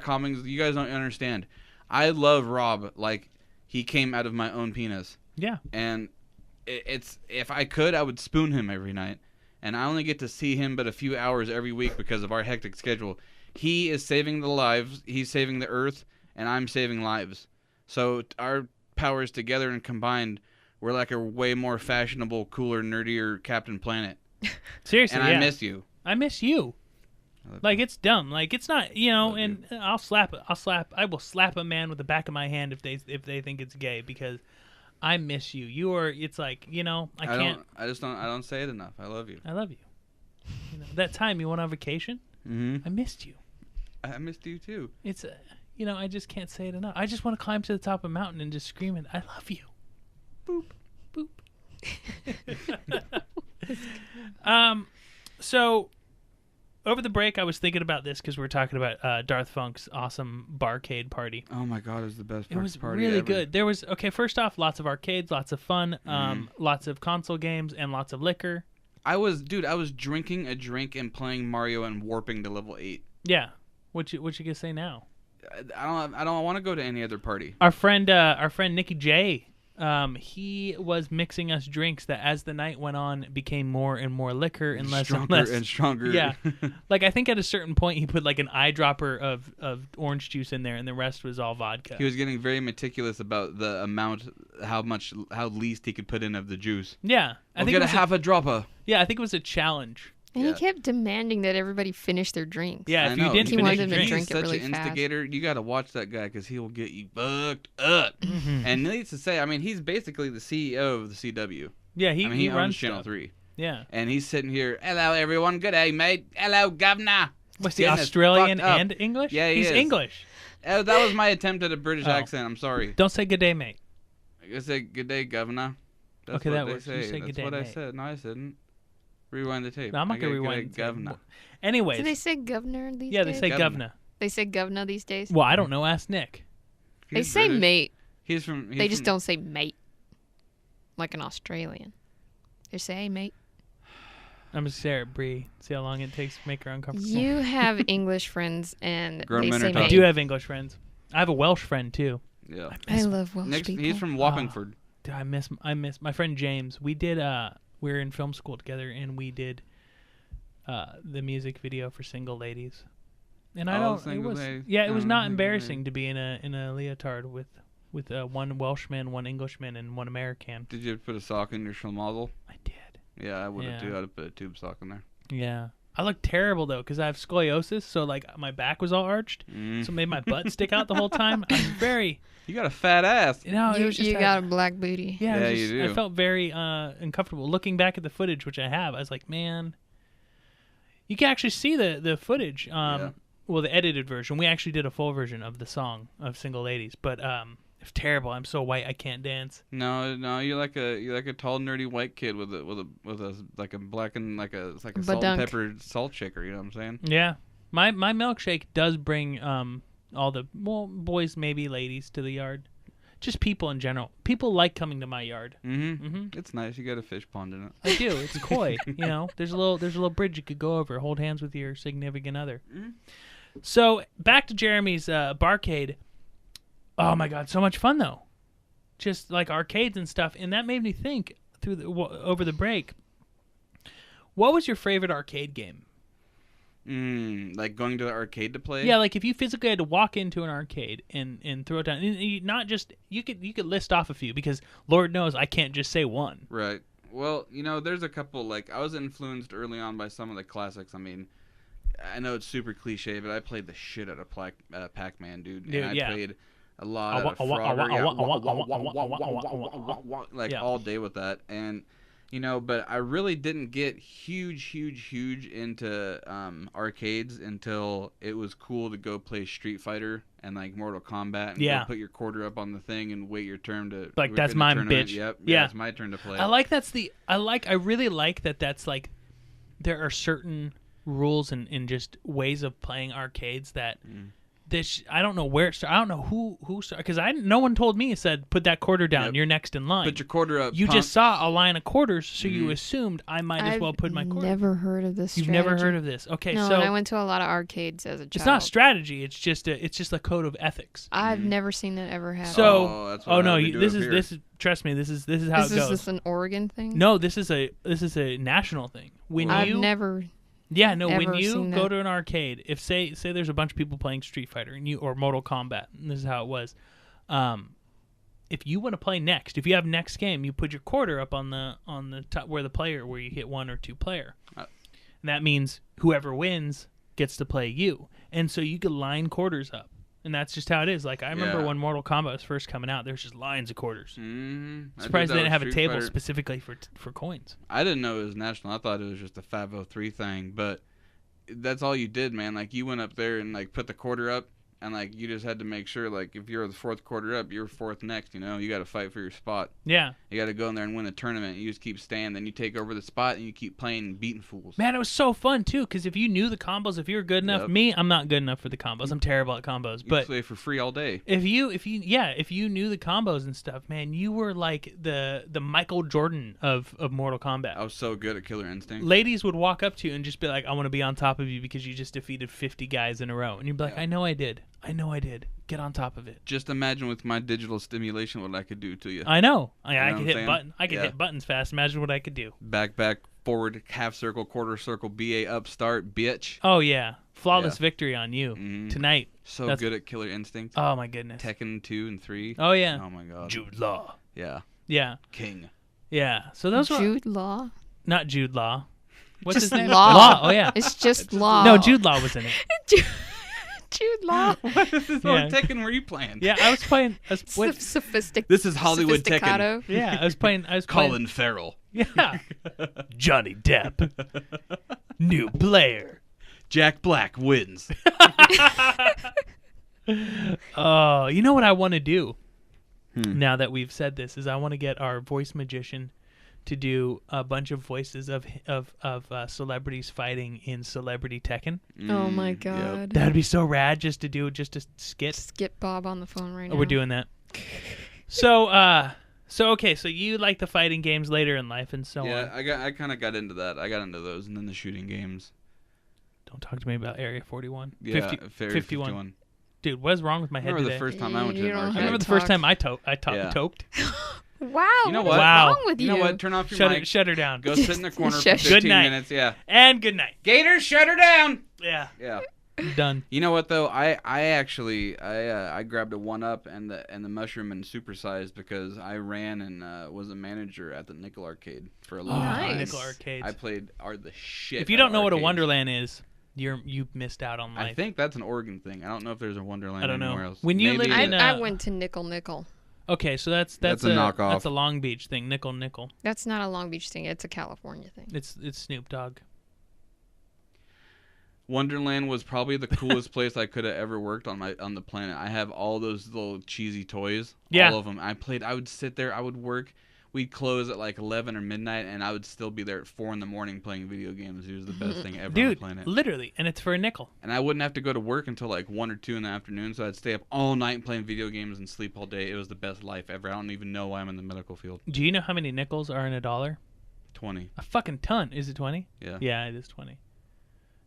.commings, you guys don't understand. I love Rob like he came out of my own penis. yeah. And it's if I could, I would spoon him every night. And I only get to see him but a few hours every week because of our hectic schedule. He is saving the lives, he's saving the earth, and I'm saving lives. So our powers together and combined, we're like a way more fashionable, cooler, nerdier Captain Planet. Seriously, And yeah. I miss you. I miss you. Like it's dumb. Like it's not, and I will slap a man with the back of my hand if they think it's gay because I miss you. It's like, I can't. I don't say it enough. I love you. I love you. That time you went on vacation, Mm-hmm. I missed you. I missed you too. It's I just can't say it enough. I just want to climb to the top of a mountain and just scream it. I love you. Boop, boop. So over the break, I was thinking about this because we were talking about Darth Funk's awesome Barcade party. Oh my God, it was the best It was party really ever. good. There was first off, lots of arcades, lots of fun, lots of console games, and lots of liquor. I was drinking a drink and playing Mario and warping to level 8. Yeah, What you gonna say now? I don't want to go to any other party. Our friend Nicky J, he was mixing us drinks that as the night went on became more and more liquor and less Stronger and less. and stronger. Yeah, like I think at a certain point he put like an eyedropper of orange juice in there, and the rest was all vodka. He was getting very meticulous about the amount, how least he could put in of the juice. Yeah, I'll get a half a dropper. Yeah, I think it was a challenge. And Yeah. he kept demanding that everybody finish their drinks. Yeah, I if know. you didn't He finish wanted your to drink, drink it such really an fast. instigator. You got to watch that guy because he will get you fucked up. Mm-hmm. And needless to say, I mean, he's basically the CEO of the CW. yeah, he He runs owns Channel stuff. 3. Yeah, And he's sitting here, hello, everyone. Good day, mate. Hello, governor. what's he Getting us Australian fucked up. and English? Yeah, he he's is. English. Oh, that was my attempt at a British Oh. accent. I'm sorry. Don't say good day, mate. I say good day, governor. That's Okay, what that they works. You say. say That's good day, what I mate. said. No, I didn't. Rewind the tape. No, I'm not I gonna got good rewind. day, governor. Anyways, Do they say governor these yeah, days? they say Governor. governor. They say governor these days? Well, I don't know. Ask Nick. They He's say British. mate. He's from. They just don't say mate. Like an Australian. They say, hey, mate. I'm just stare at Bree. See how long it takes to make her uncomfortable. You have English friends and Grown they men say are I mate. do have English friends. I have a Welsh friend too. Yeah. I love Welsh Next, people. he's from Wappingford. Dude, I miss my friend James. We did we were in film school together and we did the music video for Single Ladies. And I Oh, don't it Single was Ladies. yeah, it was Oh, not Single embarrassing to be in a leotard with one Welshman, one Englishman and one American. Did you put a sock in your schmozzle? I did. Yeah, I would have Yeah. too. I'd have put a tube sock in there. Yeah. I look terrible though cuz I have scoliosis, so like my back was all arched. Mm. So it made my butt stick out the whole time. I'm very You got a fat ass. it was just you a- got a black booty. Yeah, Yeah, I you do. I felt very uncomfortable looking back at the footage, which I have. I was like, man, you can actually see the footage. Well, the edited version. We actually did a full version of the song of Single Ladies, but it's terrible. I'm so white I can't dance. No, you're like a tall nerdy white kid with a like a black and like a salt and Badunk. pepper salt shaker. You know what I'm saying? Yeah, my milkshake does bring all the boys, maybe ladies, to the yard. Just people in general. People like coming to my yard. Mm-hmm. It's nice. You got a fish pond in it. I do. It's koi. You know, there's a little bridge you could go over. Hold hands with your significant other. So back to Jeremy's Barcade. Oh my God, so much fun though. Just like arcades and stuff, and that made me think over the break. What was your favorite arcade game? Like going to the arcade to play? Yeah, like if you physically had to walk into an arcade and throw it down, and not just you could list off a few because Lord knows I can't just say one. Right. Well, there's a couple. Like I was influenced early on by some of the classics. I mean, I know it's super cliche, but I played the shit out of Pac-Man, dude. Dude, And I yeah. played a lot of Frogger, like Yeah. all day with that, and but I really didn't get huge into arcades until it was cool to go play Street Fighter and like Mortal Kombat and Yeah. go put your quarter up on the thing and wait your turn to Like, wait that's for the mine, tournament. bitch. Yep. Yeah. It's my turn to play. I really like that. That's like there are certain rules and just ways of playing arcades that I don't know where it started. I don't know who started because no one told me. It said put that quarter down. Yep. You're next in line. Put your quarter up. You pump. just saw a line of quarters, so you assumed I might as well put my quarter. I've never heard of this. You've never heard of this? Okay, No, so and I went to a lot of arcades as a child. it's not strategy. It's just a code of ethics. I've never seen that ever happen. So that's what no, we do this up is here. this is trust me. This is how is it goes. this an Oregon thing? No, this is a national thing. When I've you never. Yeah, no. When ever you seen go that. to an arcade, if say there's a bunch of people playing Street Fighter or Mortal Kombat, and this is how it was. If you want to play next, if you have next game, you put your quarter up on the top where you hit one or two player. And that means whoever wins gets to play you, and so you could line quarters up, and that's just how it is. Like I remember Yeah. when Mortal Kombat was first coming out, there was just lines of quarters. Mm-hmm. Surprised they didn't have a table specifically for coins. I didn't know it was national. I thought it was just a 503 thing, but that's all you did, man. Like you went up there and like put the quarter up, and like you just had to make sure like if you're the fourth quarter up, you're fourth next. You know, you got to fight for your spot. Yeah. You got to go in there and win a tournament. You just keep staying, then you take over the spot and you keep playing and beating fools. Man, it was so fun too, because if you knew the combos, if you were good enough, Yep. me, I'm not good enough for the combos. I'm terrible at combos. You But play for free all day. if you knew the combos and stuff, man, you were like the Michael Jordan of Mortal Kombat. I was so good at Killer Instinct. Ladies would walk up to you and just be like, I want to be on top of you because you just defeated 50 guys in a row. And you'd be like, Yeah. I know I did. Get on top of it. Just imagine with my digital stimulation what I could do to you. I know. I know could what I'm hit saying? button. I could Yeah. hit buttons fast. Imagine what I could do. Back, forward, half circle, quarter circle, BA up, start, bitch. Oh yeah, flawless Yeah. victory on you Mhm. tonight. So That's- good at Killer Instinct. Oh my goodness. Tekken 2 and 3. Oh yeah. Oh my god. Jude Law. Yeah. Yeah. King. Yeah. So those were Jude Law. not Jude Law. What's Just his name? Law. Oh yeah. It's just Law. No, Jude Law was in it. Jude Law. What is this Yeah. Tekken were you playing? Yeah, I was playing. This is Hollywood Tekken. Sophisticado. Yeah, I was playing. Colin Farrell. Yeah. Johnny Depp. New player. Jack Black wins. Oh, you know what I want to do Hmm. now that we've said this is I want to get our voice magician to do a bunch of voices of celebrities fighting in Celebrity Tekken. Oh my Yep. god. That'd be so rad just to do just a skit. Just get Bob on the phone right Oh, now. we're doing that. So okay, so you like the fighting games later in life and so Yeah, on. I kind of got into that. I got into those and then the shooting games. Don't talk to me about Area 41. Yeah, 51. 51. Dude, what is wrong with my I head remember today? the first time I went to You an don't I have remember arcade. the first talk. time I Yeah. toked. Wow. You know what's what? Wow. wrong with You know what? Turn off your mic. Shut her down. Go sit in the corner for Shush. 15 Good night. minutes. Yeah. And good night. Gators, shut her down. Yeah, Yeah. done. You know what though? I actually I grabbed a 1-up and the mushroom and supersized because I ran and was a manager at the Nickel Arcade for a long time. Nice. Nickel Arcades. I played the shit. If you out don't of know what a arcades. Wonderland is, you missed out on life. I think that's an Oregon thing. I don't know if there's a Wonderland I don't know. anywhere else. When you Maybe lived in, I went to Nickel. Okay, so that's That's a knockoff. That's a Long Beach thing. Nickel. That's not a Long Beach thing. It's a California thing. It's Snoop Dogg. Wonderland was probably the coolest place I could have ever worked on the planet. I have all those little cheesy toys. Yeah. All of them. I would sit there. I would work. We'd close at like 11 or midnight, and I would still be there at 4 in the morning playing video games. It was the best thing ever on the Dude, planet. literally, and it's for a nickel. And I wouldn't have to go to work until like 1 or 2 in the afternoon, so I'd stay up all night playing video games and sleep all day. It was the best life ever. I don't even know why I'm in the medical field. Do you know how many nickels are in $1? 20. A fucking ton. Is it 20? Yeah. Yeah, it is 20.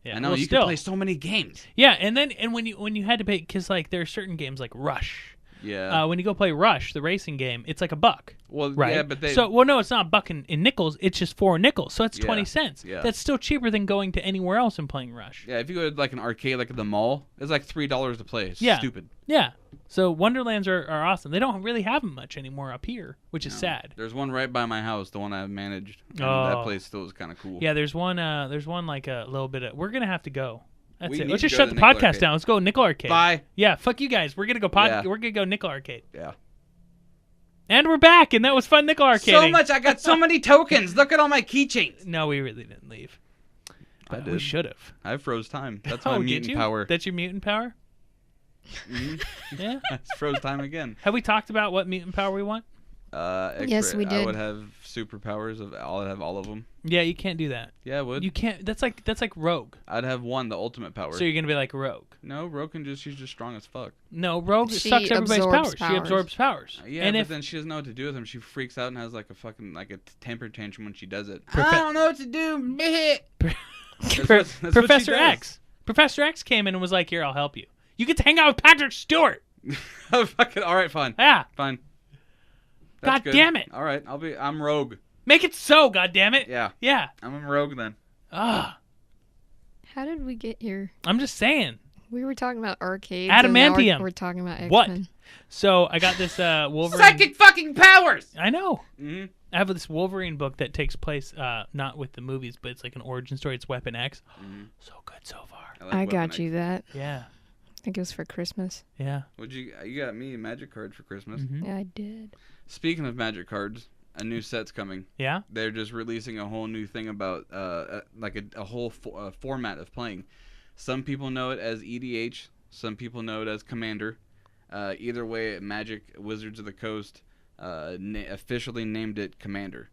Yeah, I know well, you still. can play so many games. Yeah, and when you had to pay, because like there are certain games like Rush. Yeah. When you go play Rush, the racing game, it's like $1. Well, Right. yeah, but they. No, it's not $1 in nickels. It's just 4 nickels. So that's Yeah, 20 cents. yeah. That's still cheaper than going to anywhere else and playing Rush. Yeah, if you go to like an arcade, like at the mall, it's like $3 to play. It's Yeah. stupid. Yeah. So Wonderlands are awesome. They don't really have them much anymore up here, which is No. sad. There's one right by my house, the one I managed. And Oh. that place still is kind of cool. Yeah, there's one like a little bit of. We're gonna have to go. That's We it. need Let's to just go shut to the Nickel podcast Arcade. down. Let's go Nickel Arcade. Bye. Yeah, fuck you guys. We're gonna go Yeah. We're gonna go Nickel Arcade. Yeah. And we're back, and that was fun Nickel Arcade. So much. I got so many tokens. Look at all my keychains. No, we really didn't leave. I We did. should have. I froze time. That's Oh, my did mutant you? power. That's your mutant power. Mhm. Yeah. I froze time again. Have we talked about what mutant power we want? Yes, X-ray. we I did. would have superpowers I'd have all of them. Yeah, you can't do that. Yeah, I would. You can't. That's like Rogue. I'd have one, the ultimate power. So you're gonna be like Rogue. No, Rogue she's just strong as fuck. No, Rogue She sucks everybody's absorbs powers. She absorbs powers. Yeah, and but if then she doesn't know what to do with them. She freaks out and has like a fucking temper tantrum when she does it. Profe- I don't know what to do. That's what Professor she does. X. Professor X came in and was like, "Here, I'll help you. You get to hang out with Patrick Stewart." Oh, fucking all right, fine, Yeah, fine. God good. damn it. All right, I'm Rogue. make it so. God damn it. Yeah, Yeah. I'm a Rogue then. Ah, How did we get here? I'm just saying. We were talking about arcades. and now Adamantium. We're talking about X-Men. What? So I got this Wolverine. Psychic fucking powers. I know. Mm-hmm. I have this Wolverine book that takes place not with the movies, but it's like an origin story. It's Weapon X. So good so far. I got you that. Yeah. I think it was for Christmas. Yeah. Would you got me a magic card for Christmas? Mhm. Yeah, I did. Speaking of magic cards, a new set's coming. Yeah. They're just releasing a whole new thing about like a whole format of playing. Some people know it as EDH. Some people know it as Commander. Either way, Magic Wizards of the Coast officially named it Commander.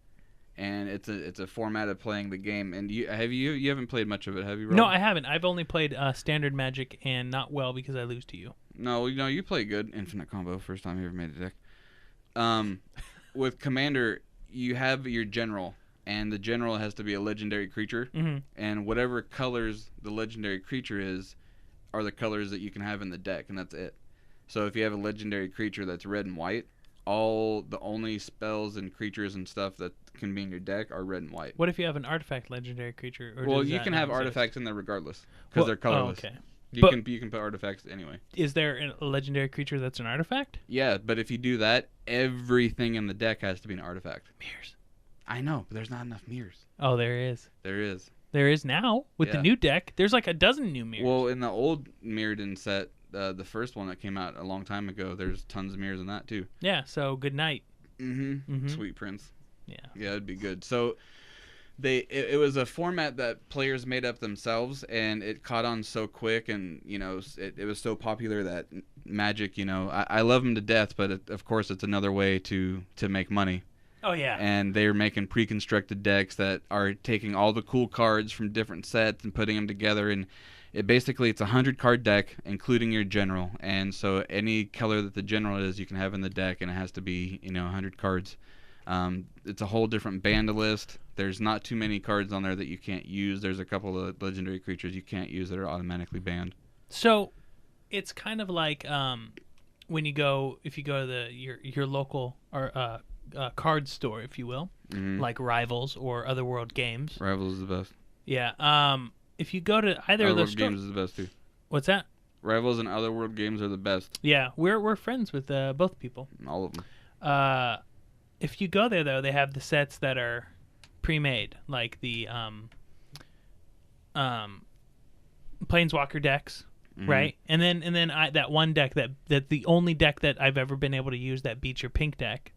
And it's a format of playing the game. And you haven't played much of it, have you, Rob? No, I haven't. I've only played Standard Magic, and not well because I lose to you. No, you play good. Infinite combo, first time you ever made a deck. With Commander, you have your general, and the general has to be a legendary creature. Mm-hmm. And whatever colors the legendary creature is are the colors that you can have in the deck, and that's it. So if you have a legendary creature that's red and white, the only spells and creatures and stuff that can be in your deck are red and white. What if you have an artifact legendary creature? Or Well, does you that can not have exist? artifacts in there regardless, because they're colorless. Oh, okay. You can put artifacts anyway. Is there a legendary creature that's an artifact? Yeah, but if you do that, everything in the deck has to be an artifact. Mirrors. I know, but there's not enough mirrors. Oh, there is. There is. There is now with the Yeah. new deck. There's like a dozen new mirrors. Well, in the old Mirrodin set, the first one that came out a long time ago, there's tons of mirrors in that too. Yeah. So good night. Mm-hmm. Sweet Prince. Yeah. Yeah, it'd be good. So it was a format that players made up themselves, and it caught on so quick, and it was so popular that Magic, I love them to death, but of course it's another way to make money. Oh yeah. And they're making pre-constructed decks that are taking all the cool cards from different sets and putting them together, and it's a 100-card deck, including your general. And so any color that the general is, you can have in the deck, and it has to be 100 cards. It's a whole different banned list. There's not too many cards on there that you can't use. There's a couple of legendary creatures you can't use that are automatically banned. So it's kind of like if you go to your local or card store, if you will, like Rivals or Otherworld Games. Rivals is the best. Yeah. If you go to either of those Otherworld stores, Games is the best too. what's that? Rivals and Otherworld Games are the best. Yeah, we're friends with both people. All of them. If you go there though, they have the sets that are pre-made, like the Planeswalker decks, right? And then that one deck that the only deck that I've ever been able to use that beats your pink deck.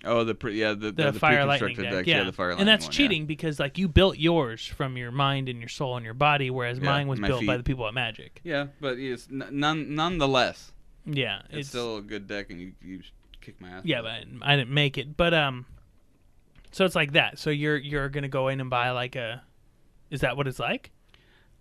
Oh, the Fire Lightning pre-constructed deck. decks. Yeah, The Fire Lightning and that's one, cheating because like you built yours from your mind and your soul and your body, whereas Yeah, mine was my built by feet. the people at Magic. Yeah, but it's nonetheless, Yeah, it's still a good deck, and you kick my ass. Yeah, but I didn't make it. But so it's like that. So you're gonna go in and buy like is that what it's like?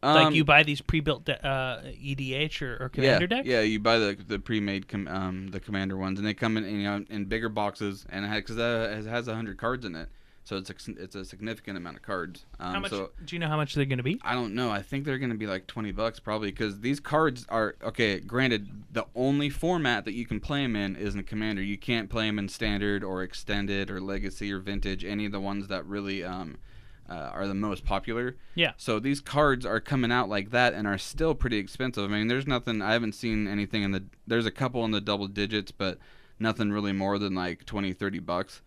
Like you buy these pre-built EDH or Commander decks? Yeah, you buy the pre-made the Commander ones, and they come in in bigger boxes, and because it has 100 cards in it, so it's a significant amount of cards. How much? So Do you know how much they're gonna be? I don't know. I think they're gonna be like $20 probably, because these cards are okay. Granted, the only format that you can play them in is in Commander. You can't play them in Standard or Extended or Legacy or Vintage. Any of the ones that really are the most popular. Yeah. So these cards are coming out like that and are still pretty expensive. I mean, there's nothing. I haven't seen anything there's a couple in the double digits, but nothing really more than like $20-$30.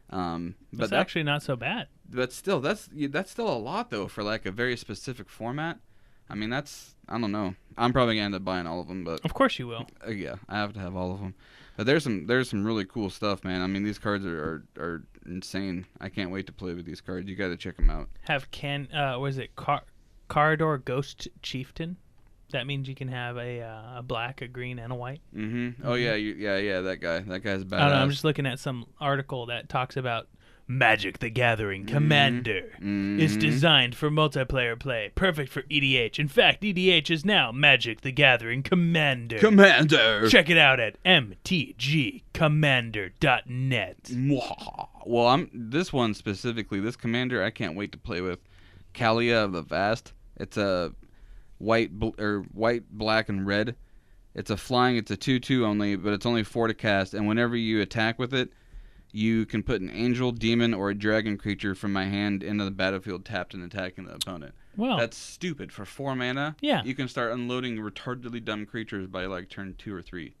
But That's actually not so bad. But still, that's still a lot though for like a very specific format. I mean, I don't know. I'm probably gonna end up buying all of them, but Of course you will. yeah, I have to have all of them. But there's some really cool stuff, man. I mean, these cards are insane. I can't wait to play with these cards. You got to check them out. Have was it Corridor Ghost Chieftain? That means you can have a black, a green, and a white. Oh yeah, yeah. That guy's badass. I don't know. I'm just looking at some article that talks about Magic the Gathering Commander is designed for multiplayer play, perfect for EDH. In fact, EDH is now Magic the Gathering Commander. Check it out at mtgcommander.net. Well, this one specifically, this Commander, I can't wait to play with. Kalia of the Vast. It's a white, black, and red. It's a flying. It's a 2/2 only, but it's only 4 to cast. And whenever you attack with it, you can put an angel, demon, or a dragon creature from my hand into the battlefield tapped and attacking the opponent. Well, That's stupid. For 4 mana, Yeah. you can start unloading retardedly dumb creatures by like turn 2 or 3.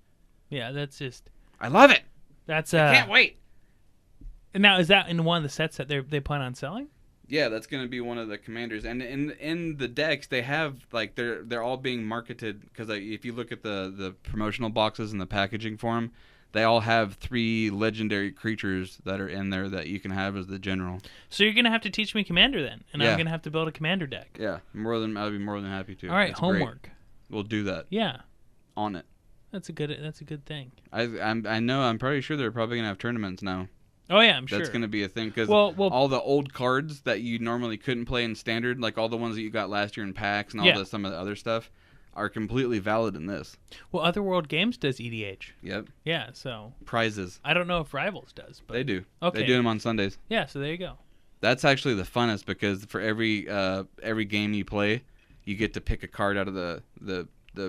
yeah, that's just I love it. that's. Can't wait. Now, is that in one of the sets that they plan on selling? Yeah, that's going to be one of the commanders. And in the decks, they have, like, they're all being marketed, because if you look at the promotional boxes and the packaging for them, they all have 3 legendary creatures that are in there that you can have as the general. So you're gonna have to teach me Commander then, and Yeah. I'm gonna have to build a Commander deck. Yeah, I'd be more than happy to. All right, It's great. homework. We'll do that. Yeah. on it. That's a good thing. I know. I'm pretty sure they're probably gonna have tournaments now. Oh yeah, I'm sure. That's gonna be a thing because well, all the old cards that you normally couldn't play in standard, like all the ones that you got last year in packs and all some of the other stuff, are completely valid in this. well, Otherworld Games does EDH. Yep. Yeah, so Prizes. I don't know if Rivals does, but They do. Okay. They do them on Sundays. Yeah, so there you go. That's actually the funnest because for every game you play, you get to pick a card out of the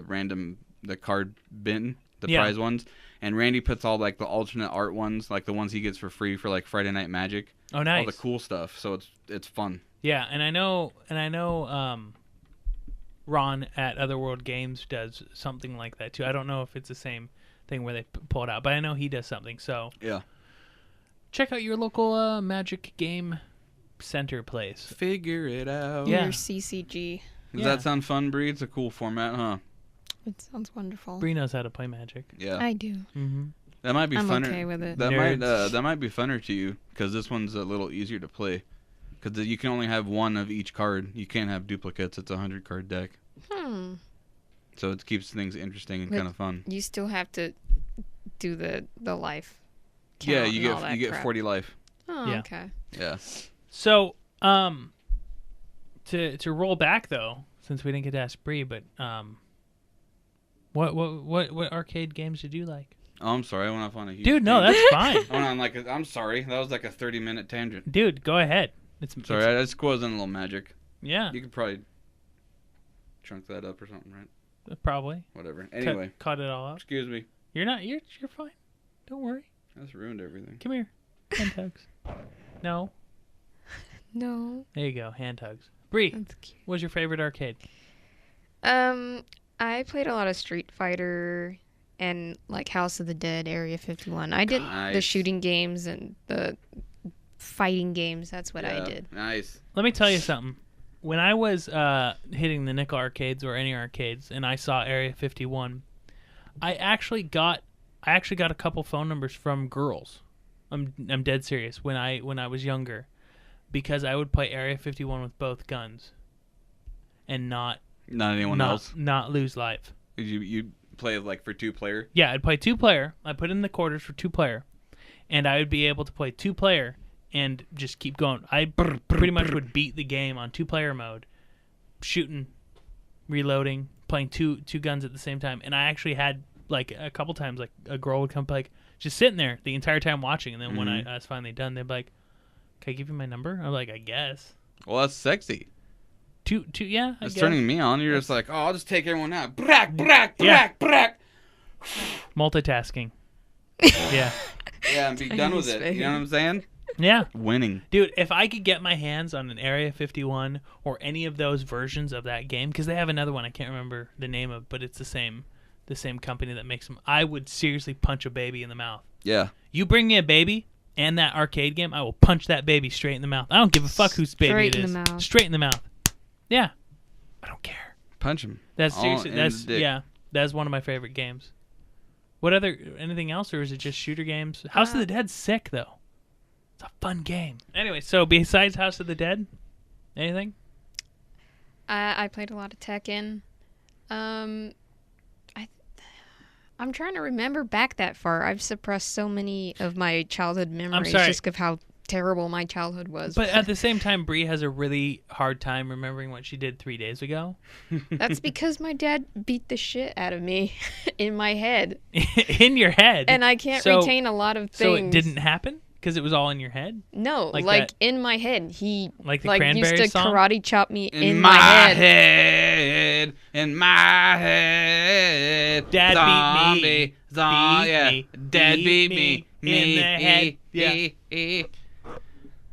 random card bin, the prize ones. And Randy puts all like the alternate art ones, like the ones he gets for free for like Friday Night Magic. Oh, nice. All the cool stuff. So it's fun. Yeah, and I know Ron at Otherworld Games does something like that too. I don't know if it's the same thing where they pull it out, but I know he does something. So yeah, check out your local Magic Game Center place. Figure it out. Yeah. Your CCG. Does that sound fun, Bree? It's a cool format, huh? It sounds wonderful. Bree knows how to play Magic. Yeah. I do. Mm-hmm. That might be I'm funner. okay with it. That Nerds. might be funner to you because this one's a little easier to play. Because you can only have one of each card. You can't have duplicates. It's a 100-card deck. So it keeps things interesting and But kind of fun. You still have to do the life. Yeah, count you and all that get crap. 40 life. Oh, Yeah. okay. Yeah. So to roll back though, since we didn't get to ask Bree, but what arcade games did you like? Oh, I'm sorry. I went off on a huge Dude, no, tangent. that's fine. I'm sorry. That was like a 30-minute tangent. Dude, go ahead. Sorry, I just squeezed in a little magic. Yeah, You could probably chunk that up or something, right? probably. Whatever. Anyway, cut it all out. excuse me. You're fine. Don't worry. I just ruined everything. Come here. Hand tugs. No. No, There you go. Hand tugs. Bree, that's cute. what's your favorite arcade? I played a lot of Street Fighter and like House of the Dead, Area 51. I did the Nice. shooting games and the fighting games. That's what I Yeah, did. Nice. Let me tell you something. When I was hitting the nickel arcades or any arcades, and I saw Area 51, I actually got a couple phone numbers from girls. I'm dead serious. When I was younger, because I would play Area 51 with both guns, and not Anyone else? not lose life. You play like for 2-player? Yeah, I'd play 2-player. I put in the quarters for 2-player, and I would be able to play 2-player and just keep going. I pretty much would beat the game on 2-player mode, shooting, reloading, playing two guns at the same time. And I actually had like a couple times like a girl would come like just sitting there the entire time watching, and then when I was finally done, they'd be like, "Can I give you my number?" I'm like, "I guess." Well, that's sexy. Two, yeah. I It's guess. turning me on. You're just like, oh, I'll just take everyone out. Brack, brack, Yeah. brack, brack. Multitasking. Yeah. Yeah, and be done with it. You know what I'm saying? Yeah. Winning. Dude, if I could get my hands on an Area 51 or any of those versions of that game, because they have another one I can't remember the name of, but it's the same company that makes them, I would seriously punch a baby in the mouth. Yeah. You bring me a baby and that arcade game, I will punch that baby straight in the mouth. I don't give a fuck whose baby Straight it in is. the mouth. Straight in the mouth. Yeah. I don't care. Punch him. That's All seriously, in that's, the dick. yeah, that's one of my favorite games. Anything else, or is it just shooter games? House of the Dead's sick, though. It's a fun game. Anyway, so besides House of the Dead, anything? I played a lot of Tekken. I'm trying to remember back that far. I've suppressed so many of my childhood memories sorry. just of how terrible my childhood was. But at the same time, Bree has a really hard time remembering what she did 3 days ago. That's because my dad beat the shit out of me in my head. In your head. And I can't So- retain a lot of things. So it didn't happen? Because it was all in your head? No, Like like that- in my head. He Like the used Cranberries to song? karate chop me In my head. head. In my head. Dad beat me. Zombie. Yeah. me. Dad Beat beat me. me in the head. Yeah. Yeah.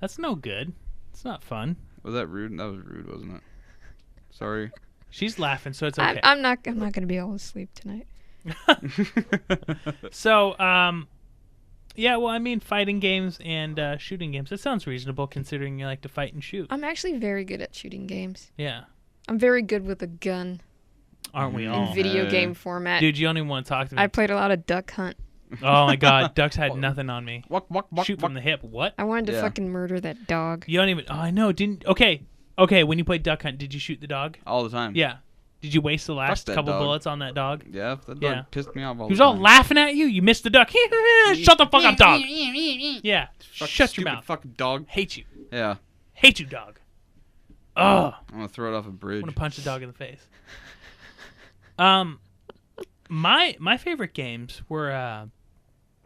That's no good. It's not fun. Was that rude? That was rude, wasn't it? Sorry. She's laughing, so it's okay. I'm not going to be able to sleep tonight. So, yeah, well, I mean, fighting games and shooting games. That sounds reasonable considering you like to fight and shoot. I'm actually very good at shooting games. Yeah. I'm very good with a gun Aren't we in all? video hey. game format. Dude, you don't even want to talk to me. I played a lot of Duck Hunt. Oh, my God. Ducks had nothing on me. Walk, walk, walk, Shoot walk. from the hip. What? I wanted to Yeah. fucking murder that dog. You don't even... Oh, I know. Didn't... Okay. When you played Duck Hunt, did you shoot the dog? All the time. Yeah. Did you waste the last that couple dog. bullets on that dog? Yeah, that dog Yeah. pissed me off all He was the all time. laughing at you. You missed the duck. Shut the fuck up, dog. Yeah. Fuck, Shut your stupid mouth. fucking dog. Hate you. Yeah. Hate you, dog. Oh. I'm gonna throw it off a I bridge. want to punch the dog in the face. My favorite games were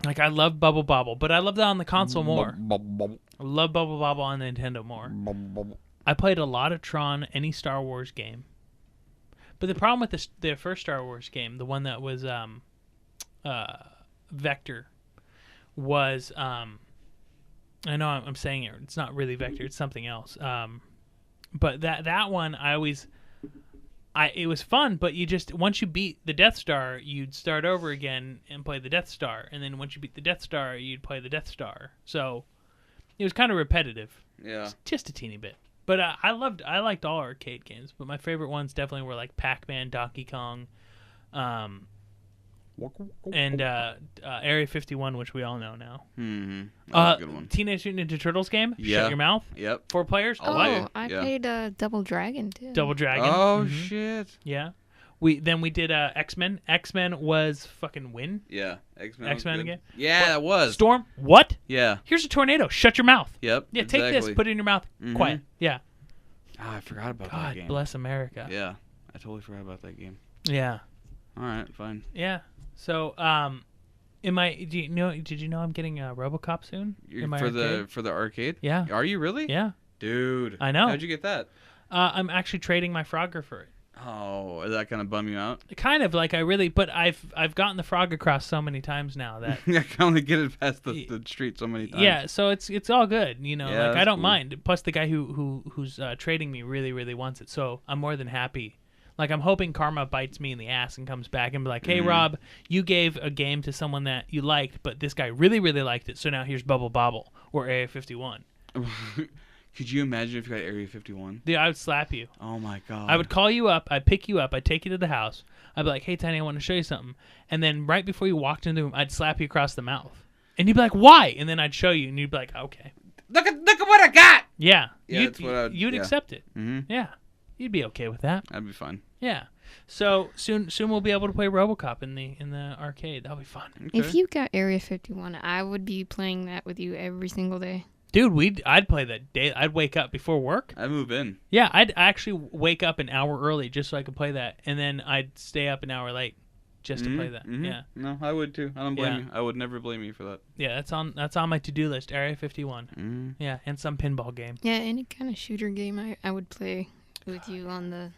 like I love Bubble Bobble, but I love that on the console more. I love Bubble Bobble on Nintendo more. I played a lot of Tron, any Star Wars game. But the problem with the first Star Wars game, the one that was Vector, was I know I'm saying it. It's not really Vector. It's something else. But that one, it was fun. But you just once you beat the Death Star, you'd start over again and play the Death Star, and then once you beat the Death Star, you'd play the Death Star. So it was kind of repetitive. Yeah. Just a teeny bit. But I liked all arcade games, but my favorite ones definitely were like Pac-Man, Donkey Kong, and Area 51, which we all know now. Mm-hmm. That was a good one. Teenage Mutant Ninja Turtles game. Yeah. Shut your mouth. Yep. 4 players. Oh, What? yeah. I played Double Dragon too. Double Dragon. Oh Mhm. shit. Yeah. We did X-Men. X-Men was fucking win. Yeah. X-Men. X-Men was good. again? Yeah, that was. Storm. What? Yeah. Here's a tornado. Shut your mouth. Yep. Yeah, exactly. take this. Put it in your mouth. Mhm. Quiet. Yeah. Oh, I forgot about that God game. bless America. Yeah, I totally forgot about that game. Yeah. All right, fine. Yeah. So, did you know I'm getting a RoboCop soon? In my For arcade? the arcade? Yeah. Are you really? Yeah. Dude. I know. How'd you get that? I'm actually trading my Frogger for it. Oh, is that gonna bum you out? Kind of like but I've gotten the frog across so many times now that I can only get it past the street so many times. yeah, so it's all good, you know. Yeah, like I that's don't cool. mind. Plus the guy who's trading me really wants it, so I'm more than happy. Like I'm hoping karma bites me in the ass and comes back and be like, "Hey Rob, you gave a game to someone that you liked, but this guy really liked it, so now here's Bubble Bobble or Area 51." Could you imagine if you got Area 51? Dude, I would slap you. Oh my god. I would call you up. I'd pick you up. I'd take you to the house. I'd be like, "Hey, Tiny, I want to show you something." And then right before you walked into the room, I'd slap you across the mouth. And you'd be like, "Why?" And then I'd show you, and you'd be like, "Okay." Look at what I got. Yeah. Yeah, that's what I would- you'd yeah. accept it. Mm-hmm. Yeah. You'd be okay with that. That'd be fun. Yeah. So soon we'll be able to play RoboCop in the arcade. That'll be fun. Okay. If you got Area 51, I would be playing that with you every single day. Dude, I'd play that day. I'd wake up before work. I move in. Yeah, I'd actually wake up an hour early just so I could play that, and then I'd stay up an hour late just to play that. Mhm. Yeah. No, I would too. I don't blame Yeah. you. I would never blame you for that. Yeah, that's on my to-do list. Area 51. Mm. Yeah, and some pinball game. Yeah, any kind of shooter game I would play with you on the...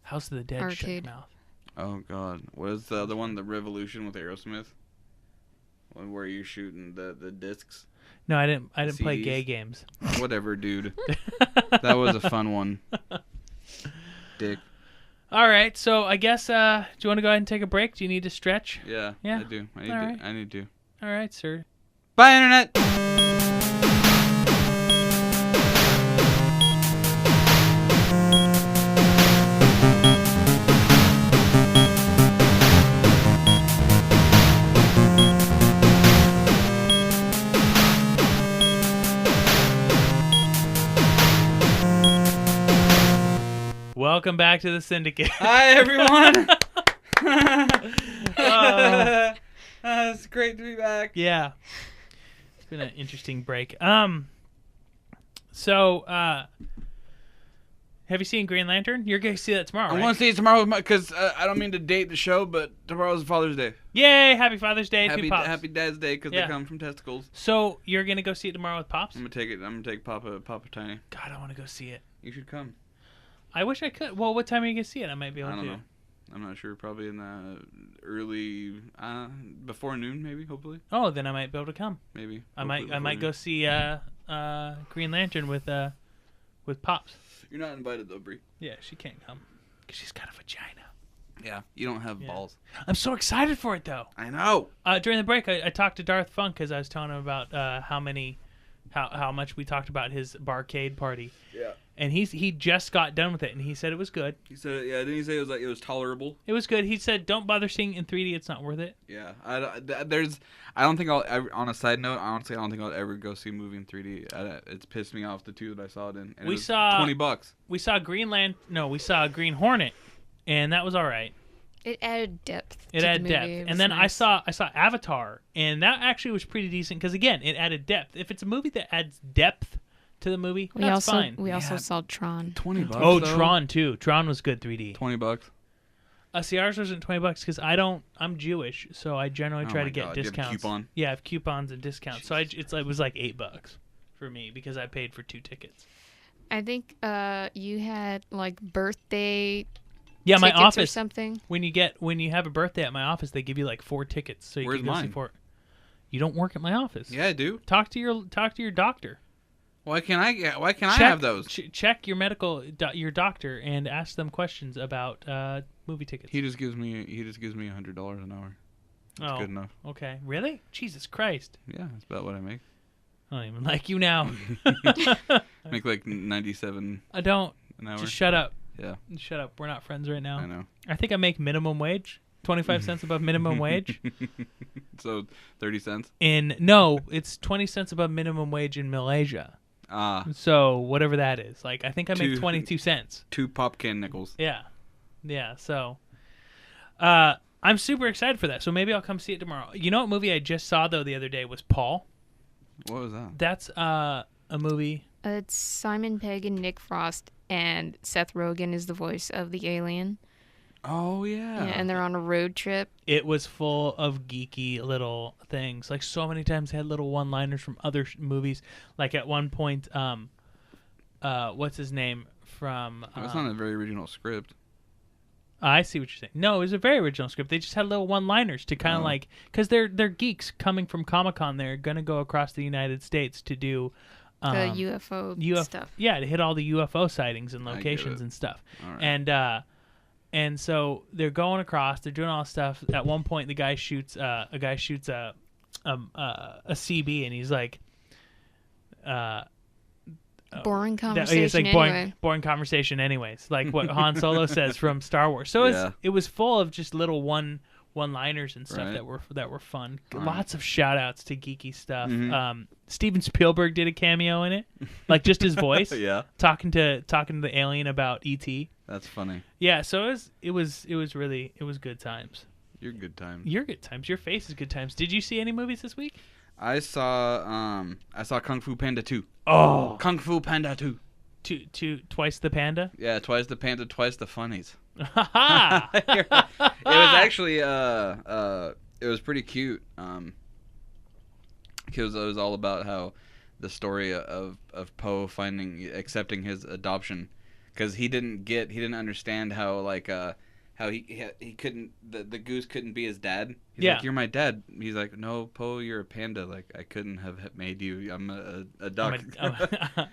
House of the Dead. Shut your Arcade. mouth. Oh god. What is the other one? The Revolution with Aerosmith? One where you're shooting the discs? No, I didn't play CDs. gay games. Whatever, dude. That was a fun one. Dick. All right, so I guess do you want to go ahead and take a break? Do you need to stretch? Yeah, Yeah. I do. I All right. need to. All right, sir. Bye, Internet! Welcome back to the Syndicate. Hi, everyone! Oh. It's great to be back. Yeah. It's been an interesting break. So, have you seen Green Lantern? You're going to see that tomorrow, I right? want to see it tomorrow because I don't mean to date the show, but tomorrow's Father's Day. Yay! Happy Father's Day to Pops. Happy Dad's Day because Yeah. they come from testicles. So, you're going to go see it tomorrow with Pops? I'm gonna take it. I'm gonna take Papa Tiny. God, I want to go see it. You should come. I wish I could. Well, what time are you going to see it? I might be able I to. don't know. I'm not sure. Probably in the early, before noon, maybe. Hopefully, Oh, then I might be able to come. maybe. I might Hopefully go before see Green Lantern with Pops. noon. You're not invited though, Bree. Yeah, she can't come because she's got a vagina. Yeah, you don't have Yeah. balls. I'm so excited for it though. I know. During the break, I talked to Darth Phunk because I was telling him about how much we talked about his Barcade party, Yeah. and he just got done with it, and he said it was good. He said, yeah. Didn't he say it was tolerable? It was good. He said, "Don't bother seeing it in 3D; it's not worth it." Yeah. I don't think I'll ever. On a side note, honestly, I don't think I'll ever go see a movie in 3D. It's pissed me off the two that I saw it in. And We it was saw- $20. We saw we saw Green Hornet and that was all right. It added depth. It to added the depth, movie. It and was then nice. I saw Avatar, and that actually was pretty decent because again, it added depth. If it's a movie that adds depth to the movie, that's fine. We also saw Tron. $20. Oh, though. Tron too. Tron was good 3D. $20. See, ours wasn't $20 because I'm Jewish, so I generally Oh try my to get God, you have a discounts. coupon? Yeah, I have coupons and discounts. So it was like $8 for me because I paid for 2 tickets. I think you had like birthday Yeah, my tickets or office. something. When you have a birthday at my office, they give you like 4 tickets, so you Where's can go see mine? 4. You don't work at my office. Yeah, I do. Talk to your doctor. Why can't I have those? Check your your doctor and ask them questions about movie tickets. He just gives me $100 an hour. That's Oh, good enough. Okay, really? Jesus Christ! Yeah, that's about what I make. I don't even like you now. Make like 97 I don't. an hour. Just shut up. Yeah, Shut up. We're not friends right now. I know. I think I make minimum wage. 25 cents above minimum wage. So 30 cents. No, it's 20 cents above minimum wage in Malaysia. Ah, So whatever that is, like I think I make Two- 22 cents. 2 pop can nickels. Yeah. So, I'm super excited for that. So maybe I'll come see it tomorrow. You know what movie I just saw though the other day was Paul. What was that? That's a movie. It's Simon Pegg and Nick Frost, and Seth Rogen is the voice of the alien. Oh yeah. Yeah, and they're on a road trip. It was full of geeky little things. Like so many times they had little one-liners from other movies. Like at one point, what's his name from? That's not a very original script. I see what you're saying. No, it was a very original script. They just had little one-liners to kind of like, because they're geeks coming from Comic-Con. They're gonna go across the United States to do The UFO stuff. Yeah, to hit all the UFO sightings and I get locations it. and stuff. All right. And so they're going across. They're doing all this stuff. At one point, the guy shoots a CB, and he's like, Boring conversation it's like anyway. boring conversation, anyways. Like what Han Solo says from Star Wars. So Yeah. it was full of just little one-liners and stuff Right. that were fun. All Lots of shout-outs to geeky stuff. Mhm. Steven Spielberg did a cameo in it, like just his voice. Yeah. Talking to the alien about ET. That's funny. Yeah, so it was good times. You're good time. Your good times. Your face is good times. Did you see any movies this week? I saw Kung Fu Panda 2. Oh, Kung Fu Panda 2. twice the panda. Yeah, twice the panda, twice the funnies. Ha ha! It was actually it was pretty cute. Because it was all about how the story of Poe accepting his adoption, because he didn't understand how how he couldn't the goose couldn't be his dad. He's Yeah. like, you're my dad. He's like, no, Poe, you're a panda. Like, I couldn't have made you. I'm a duck.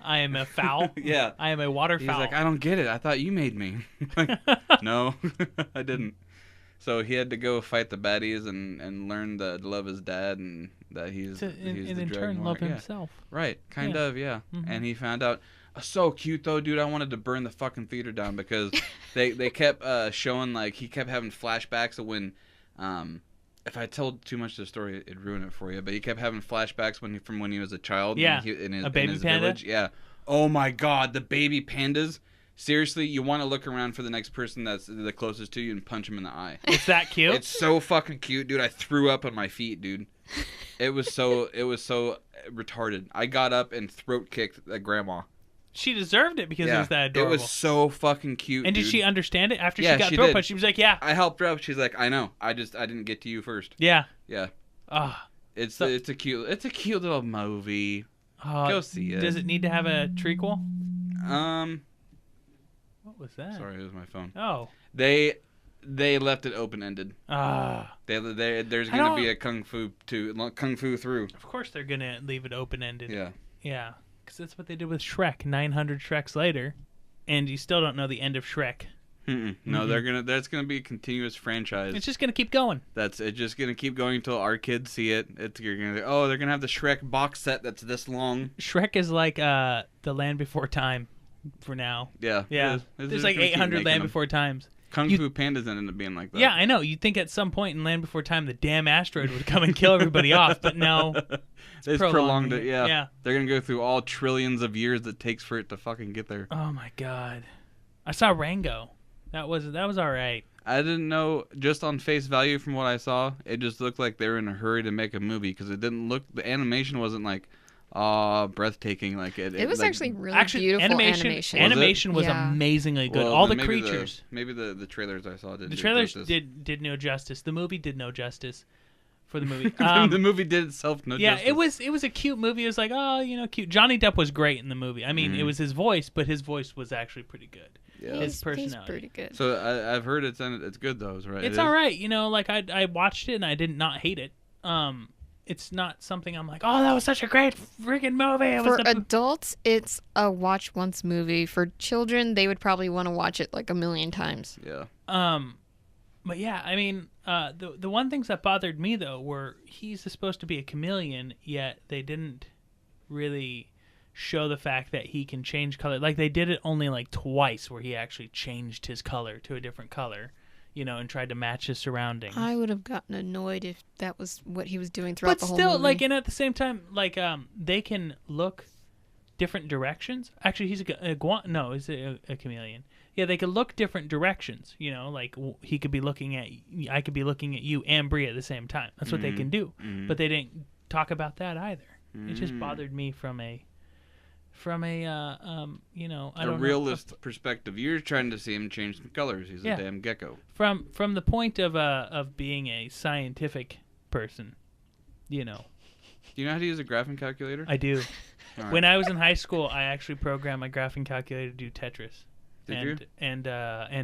I am a fowl. Yeah. I am a waterfowl. He's like, I don't get it. I thought you made me. Like, no, I didn't. So he had to go fight the baddies and learn to love his dad and that he's and the in turn Dragon love Warrior. Yeah. himself. Right, kind Yeah. of, yeah. Mhm. And he found out. So cute though, dude. I wanted to burn the fucking theater down because they kept showing, like, he kept having flashbacks of when if I told too much of the story, it'd ruin it for you. But he kept having flashbacks from when he was a child. Yeah, in his, a baby in his panda? village. Yeah. Oh my God, the baby pandas. Seriously, you want to look around for the next person that's the closest to you and punch him in the eye. It's that cute. It's so fucking cute, dude. I threw up on my feet, dude. It was so retarded. I got up and throat kicked a grandma. She deserved it because it was that It adorable. was so fucking cute. And did dude. she understand it after Yeah, she got she throat did. punched? She was like, "Yeah, I helped her up. She's like, I know. I didn't get to you first. yeah." Yeah. Ah, It's So- a cute little movie. Go see it. Does it need to have a trequel? What was that? Sorry, it was my phone. Oh. They left it open ended. Ah. There's I gonna be don't- a Kung Fu through. Of course they're gonna leave it open ended. Yeah. Yeah. Because that's what they did with Shrek. 900 Shreks later, and you still don't know the end of Shrek. Mm-mm. No, that's gonna be a continuous franchise. It's just gonna keep going. It's just gonna keep going until our kids see it. You're gonna they're gonna have the Shrek box set that's this long. Shrek is like the Land Before Time for now. Yeah. Yeah. It is. They're There's just like gonna keep 800 making Land them. Before Times. Kung You- Fu Pandas ended up being like that. Yeah, I know. You'd think at some point in Land Before Time the damn asteroid would come and kill everybody off, but no. It's prolonged it. Yeah. Yeah. They're gonna go through all trillions of years it takes for it to fucking get there. Oh my god. I saw Rango. That was all right. I didn't know, just on face value from what I saw, it just looked like they were in a hurry to make a movie because it didn't look, the animation wasn't like, breathtaking. Like it was like, actually really beautiful animation. Animation was Yeah. amazingly good. well, All the maybe creatures. Maybe the trailers I saw didn't The do trailers justice. did no justice. The movie did no justice for the movie. The movie did itself no yeah, justice. it was a cute movie. It was like, oh, cute. Johnny Depp was great in the movie. I mean, it was his voice, but his voice was actually pretty good. Yeah. His He's personality. pretty good. So I've heard it's good though, right? It's all right. Like I watched it and I did not hate it. It's not something I'm like, oh, that was such a great freaking movie. It was For adults, it's a watch once movie. For children, they would probably want to watch it like a million times. Yeah. But yeah, I mean, the one things that bothered me though were he's supposed to be a chameleon, yet they didn't really show the fact that he can change color. Like they did it only like twice, where he actually changed his color to a different color, and tried to match his surroundings. I would have gotten annoyed if that was what he was doing throughout the whole still, movie. and at the same time, they can look different directions. Actually, he's he's a chameleon. Yeah, they could look different directions. Like he could be looking at, I could be looking at you and Brie at the same time. That's what they can do. But they didn't talk about that either. It just bothered me from a I don't realist perspective. You're trying to see him change some colors. He's a damn gecko. From the point of being a scientific person, Do you know how to use a graphing calculator? I do. All right. When I was in high school, I actually programmed my graphing calculator to do Tetris. Did you? And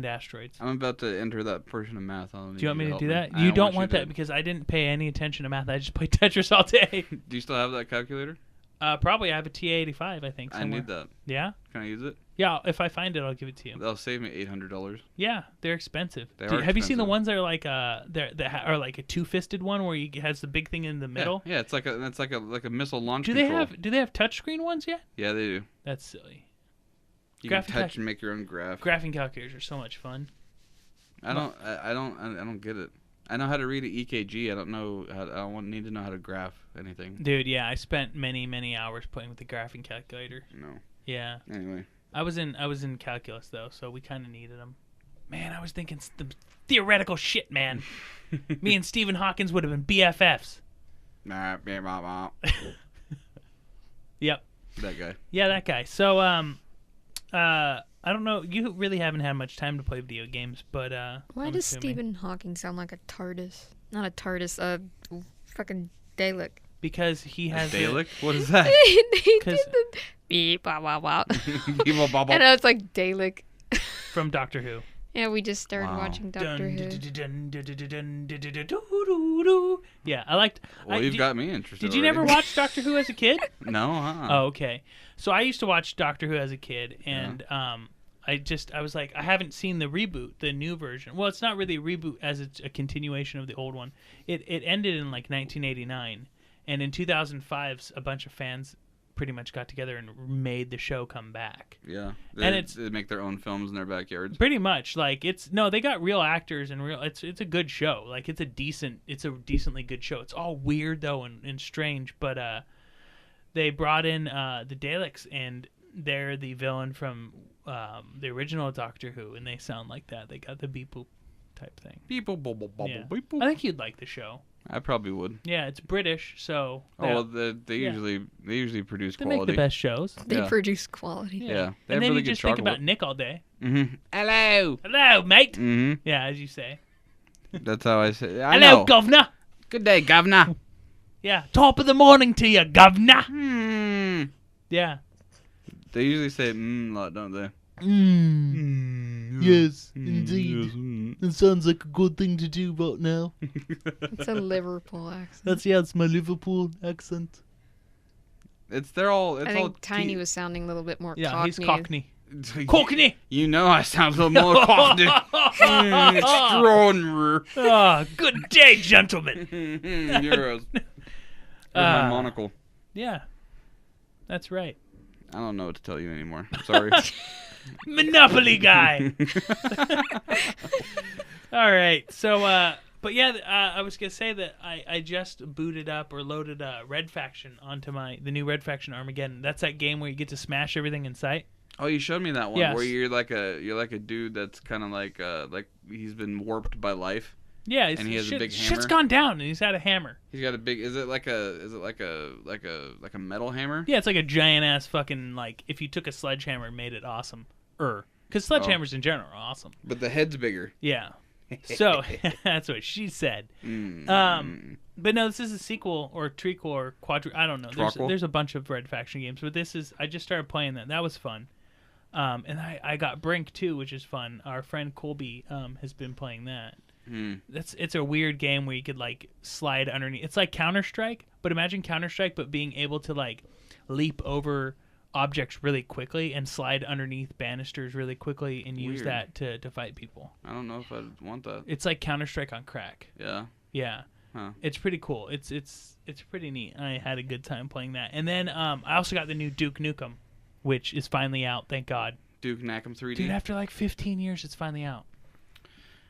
asteroids. I'm about to enter that portion of math. Do you want me to help do that? I You don't want you that because I didn't pay any attention to math. I just played Tetris all day. Do you still have that calculator? Probably I have a TA85, I think. Somewhere. I need that. Yeah? Can I use it? Yeah, if I find it, I'll give it to you. That'll save me $800. Yeah, they're expensive. They are have you seen the expensive. ones that are like are like a two-fisted one where you has the big thing in the middle? Yeah, it's like a missile launch Do control. they have touchscreen ones yet? Yeah, they do. That's silly. You can Graphing touch and make your own graph. Graphing calculators are so much fun. I don't get it. I know how to read an EKG. I don't know how. Need to know how to graph anything. Dude, yeah, I spent many hours playing with the graphing calculator. No. Yeah. Anyway. I was in calculus though, so we kind of needed them. Man, I was thinking the theoretical shit, man. Me and Stephen Hawkins would have been BFFs. Yep. That guy. Yeah, that guy. So, I don't know. You really haven't had much time to play video games, but Why I'm does assuming. Stephen Hawking sound like a TARDIS? Not a TARDIS, a fucking Dalek. Because he has Dalek? What is that? He did 'Cause- the beep, wow, wow, wow. Evil Bobble. I know, it's like Dalek. from Doctor Who. Yeah, we just started Wow. watching Doctor Who. Yeah, I liked. Well, you've got me interested. Did you never already. watch Doctor Who as a kid? No, Oh, okay. So I used to watch Doctor Who as a kid, and I was like, I haven't seen the reboot, the new version. Well, it's not really a reboot as it's a continuation of the old one. It ended in like 1989, and in 2005, a bunch of fans pretty much got together and made the show come back. Yeah, And they make their own films in their backyards. Pretty much, like they got real actors and it's a good show. Like it's a decently good show. It's all weird though and strange, but they brought in the Daleks and they're the villain from the original Doctor Who, and they sound like that. They got the beep boop type thing. Beep boop boop boop Yeah. boop boop. I think you'd like the show. I probably would. Yeah, it's British, so Oh, well, they yeah. usually produce they quality. make the best shows. They Yeah. produce quality. Yeah, they have and then really you good just think chocolate. about Nick all day. Mm-hmm. Hello. Hello, mate. Mm-hmm. Yeah, as you say. That's how I say. I Hello, know. governor. Good day, governor. Yeah, top of the morning to you, governor. Hmm. Yeah. They usually say a lot, don't they? Yes, indeed. It sounds like a good thing to do right now. It's a Liverpool accent. That's my Liverpool accent. They're all. It's I all think Tiny was sounding a little bit more Yeah, Cockney. he's Cockney. was Cockney! You know I sound a little more cockney. Extraordinary. Ah, good day, gentlemen. You're my monocle. Yeah, that's right. I don't know what to tell you anymore. I'm sorry. Monopoly guy. All right, so but yeah, I was gonna say that I just booted up or loaded Red Faction onto the new Red Faction Armageddon. That's that game where you get to smash everything in sight. Oh, you showed me that one Yes. where you're like a dude that's kind of like he's been warped by life. Yeah, And he has a big Shit's hammer? gone down, and he's had a hammer. He's got a big. Is it like a metal hammer? Yeah, it's like a giant ass fucking like if you took a sledgehammer and made it awesome. Because sledgehammers in general are awesome. But the head's bigger. Yeah. So that's what she said. But no, this is a sequel or trequel or I don't know. There's a bunch of Red Faction games, but I just started playing that. That was fun. And I got Brink too, which is fun. Our friend Colby has been playing that. It's a weird game where you could like slide underneath. It's like Counter-Strike, but imagine Counter-Strike, but being able to like leap over objects really quickly and slide underneath banisters really quickly and use that to fight people. I don't know if I'd want that. It's like Counter-Strike on crack. Yeah. Yeah. Huh. It's pretty cool. It's pretty neat. I had a good time playing that. And then I also got the new Duke Nukem, which is finally out, thank God. Duke Nukem 3D? Dude, after like 15 years, it's finally out.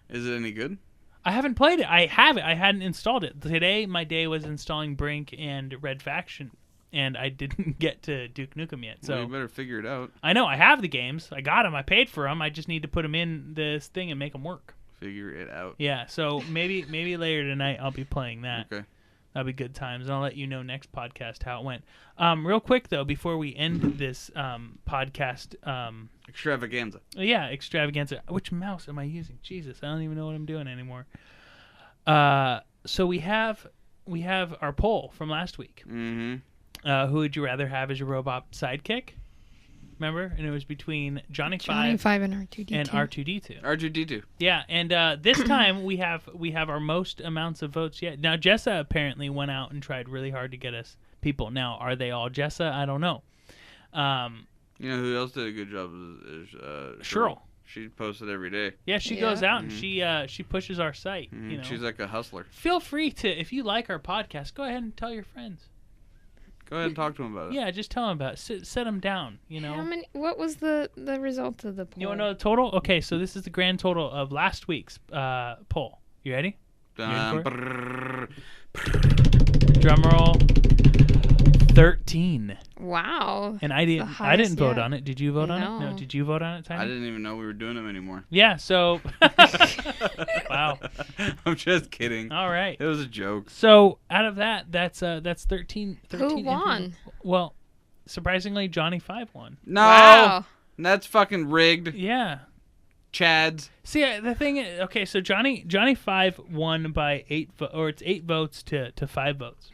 Is it any good? I haven't played it. I have it. I hadn't installed it. Today, my day was installing Brink and Red Faction, and I didn't get to Duke Nukem yet. So well, you better figure it out. I know. I have the games. I got them. I paid for them. I just need to put them in this thing and make them work. Figure it out. Yeah, so maybe later tonight I'll be playing that. Okay. That'll be good times, and I'll let you know next podcast how it went. Real quick, though, before we end this podcast... Extravaganza. Yeah, extravaganza. Which mouse am I using? Jesus, I don't even know what I'm doing anymore. So we have our poll from last week. Mm-hmm. Who would you rather have as your robot sidekick? Remember? And it was between Johnny Five and R2D2. and R2D2. R2D2. Yeah, and this time we have our most amounts of votes yet. Now Jessa apparently went out and tried really hard to get us people. Now are they all Jessa? I don't know. You know who else did a good job is Cheryl. She posted every day. Yeah, she goes out and she pushes our site. You know, she's like a hustler. feel free to, if you like our podcast, go ahead and tell your friends. Go ahead and talk to them about it. Yeah, just tell them about it. Set them down. You know. What was the result of the poll? You want to know the total? Okay, so this is the grand total of last week's poll. You ready? Drum roll. 13. Wow. And I didn't vote on it. Did you vote on it? No. Did you vote on it, Tiny? I didn't even know we were doing them anymore. Yeah, so wow. I'm just kidding. All right. It was a joke. So, out of that's 13 Who won? Well, surprisingly Johnny 5 won. No. Wow. That's fucking rigged. Yeah. Chads. See, the thing is, okay, so Johnny 5 won by 8 it's 8 votes to 5 votes.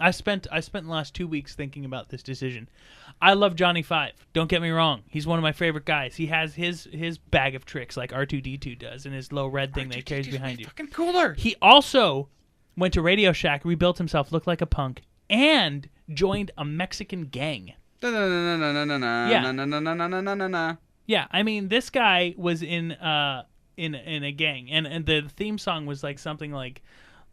I spent the last 2 weeks thinking about this decision. I love Johnny 5. Don't get me wrong. He's one of my favorite guys. He has his bag of tricks like R2D2 does, and his little red thing that he carries behind you. Fucking cooler. He also went to Radio Shack, rebuilt himself, looked like a punk, and joined a Mexican gang. Yeah, I mean, this guy was in a gang, and the theme song was like something like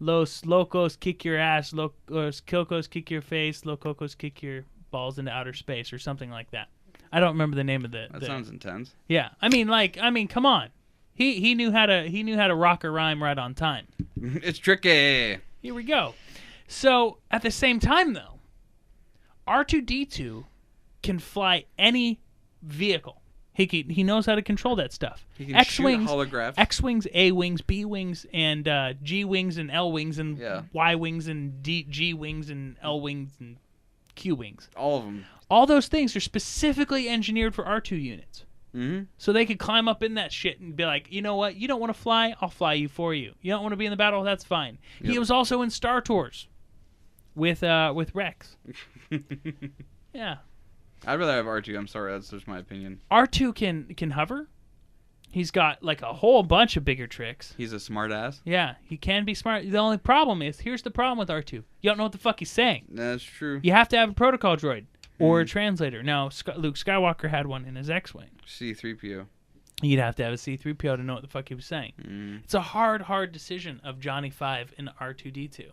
Los Locos kick your ass, Los Cocos kick your face, Los Cocos kick your balls into outer space, or something like that. I don't remember the name of That sounds intense. Yeah, I mean, come on. He knew how to rock a rhyme right on time. It's tricky. Here we go. So at the same time, though, R2D2 can fly any vehicle. He knows how to control that stuff. He can X-wings, shoot holographs. X-wings, A-wings, B-wings, and G-wings and L-wings and Y-wings and G-wings and L-wings and Q-wings. All of them. All those things are specifically engineered for R2 units. Mm-hmm. So they could climb up in that shit and be like, you know what? You don't want to fly? I'll fly you for you. You don't want to be in the battle? That's fine. Yep. He was also in Star Tours with Rex. Yeah. I'd rather have R2. I'm sorry, that's just my opinion. R2 can hover. He's got like a whole bunch of bigger tricks. He's a smart ass. Yeah, he can be smart. The only problem is, here's the problem with R2. You don't know what the fuck he's saying. That's true. You have to have a protocol droid or a translator. Now, Luke Skywalker had one in his X-Wing. C-3PO. You'd have to have a C-3PO to know what the fuck he was saying. It's a hard decision of Johnny 5 and R2D2.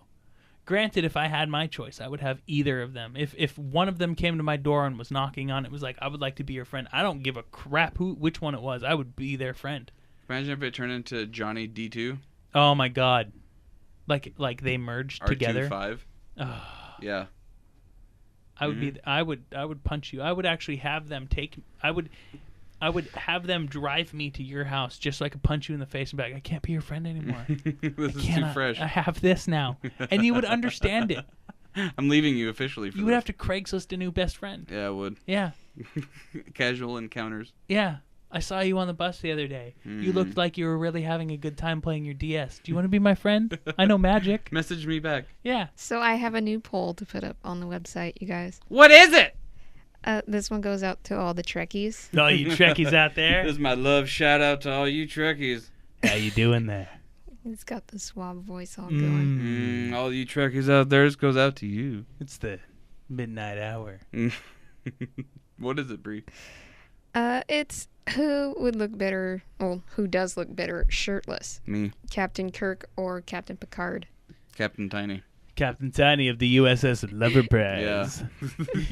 Granted, if I had my choice, I would have either of them. If one of them came to my door and was knocking on it, was like, I would like to be your friend. I don't give a crap which one it was. I would be their friend. Imagine if it turned into Johnny D2. Oh my God. Like they merged together. R2-5. Yeah. I would be. I would punch you. I would actually have them take. I would have them drive me to your house just so I could punch you in the face and be like, I can't be your friend anymore. This is too fresh. I have this now, and you would understand it. I'm leaving you officially. You would have to Craigslist a new best friend. Yeah, I would. Yeah. Casual encounters. Yeah. I saw you on the bus the other day. You looked like you were really having a good time playing your DS. Do you want to be my friend? I know magic. Message me back. Yeah. So I have a new poll to put up on the website, you guys. What is it? This one goes out to all the Trekkies. All you Trekkies out there. This is my love shout out to all you Trekkies. How you doing there? He's got the suave voice all going. All you Trekkies out there, this goes out to you. It's the midnight hour. What is it, Bree? It's who would look better, well, who does look better shirtless? Me. Captain Kirk or Captain Picard? Captain Tiny. Captain Tiny of the USS Lover Prize. Yeah.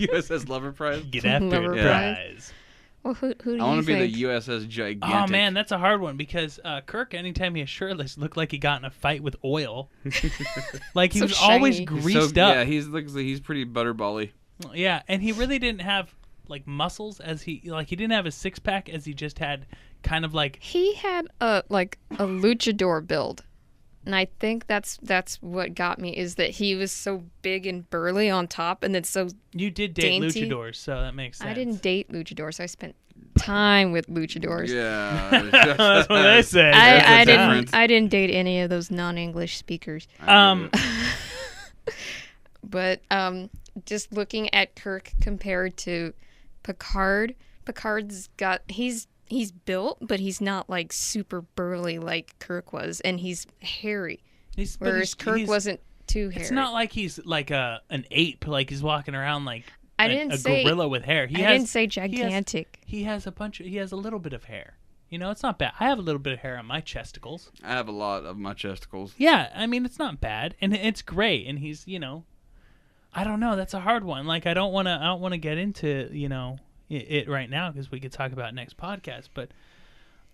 USS Lover Prize? Get after Lover it, prize. Well, who do you think? I want to be the USS Gigantic. Oh, man, that's a hard one because Kirk, anytime he was shirtless, looked like he got in a fight with oil. Like, he So was always shiny. greased up. Yeah, he's pretty butterbally. Yeah, and he really didn't have, like, muscles he didn't have a six-pack as he just had kind of like... He had a luchador build. And I think that's what got me, is that he was so big and burly on top and then so You did date dainty. luchadors, so that makes sense. I didn't date luchadors. I spent time with luchadors. Yeah. That's what they say. I difference. didn't date any of those non-English speakers. But just looking at Kirk compared to Picard, Picard's got he's built, but he's not like super burly like Kirk was, and he's hairy. Whereas Kirk wasn't too hairy. It's not like he's like an ape, like he's walking around like I a didn't say gorilla with hair. I didn't say gigantic. He has a little bit of hair. You know, it's not bad. I have a little bit of hair on my chesticles. I have a lot of my chesticles. Yeah, I mean it's not bad, and it's great. And he's, you know, I don't know. That's a hard one. Like I don't want to get into, you know, it right now because we could talk about it next podcast. But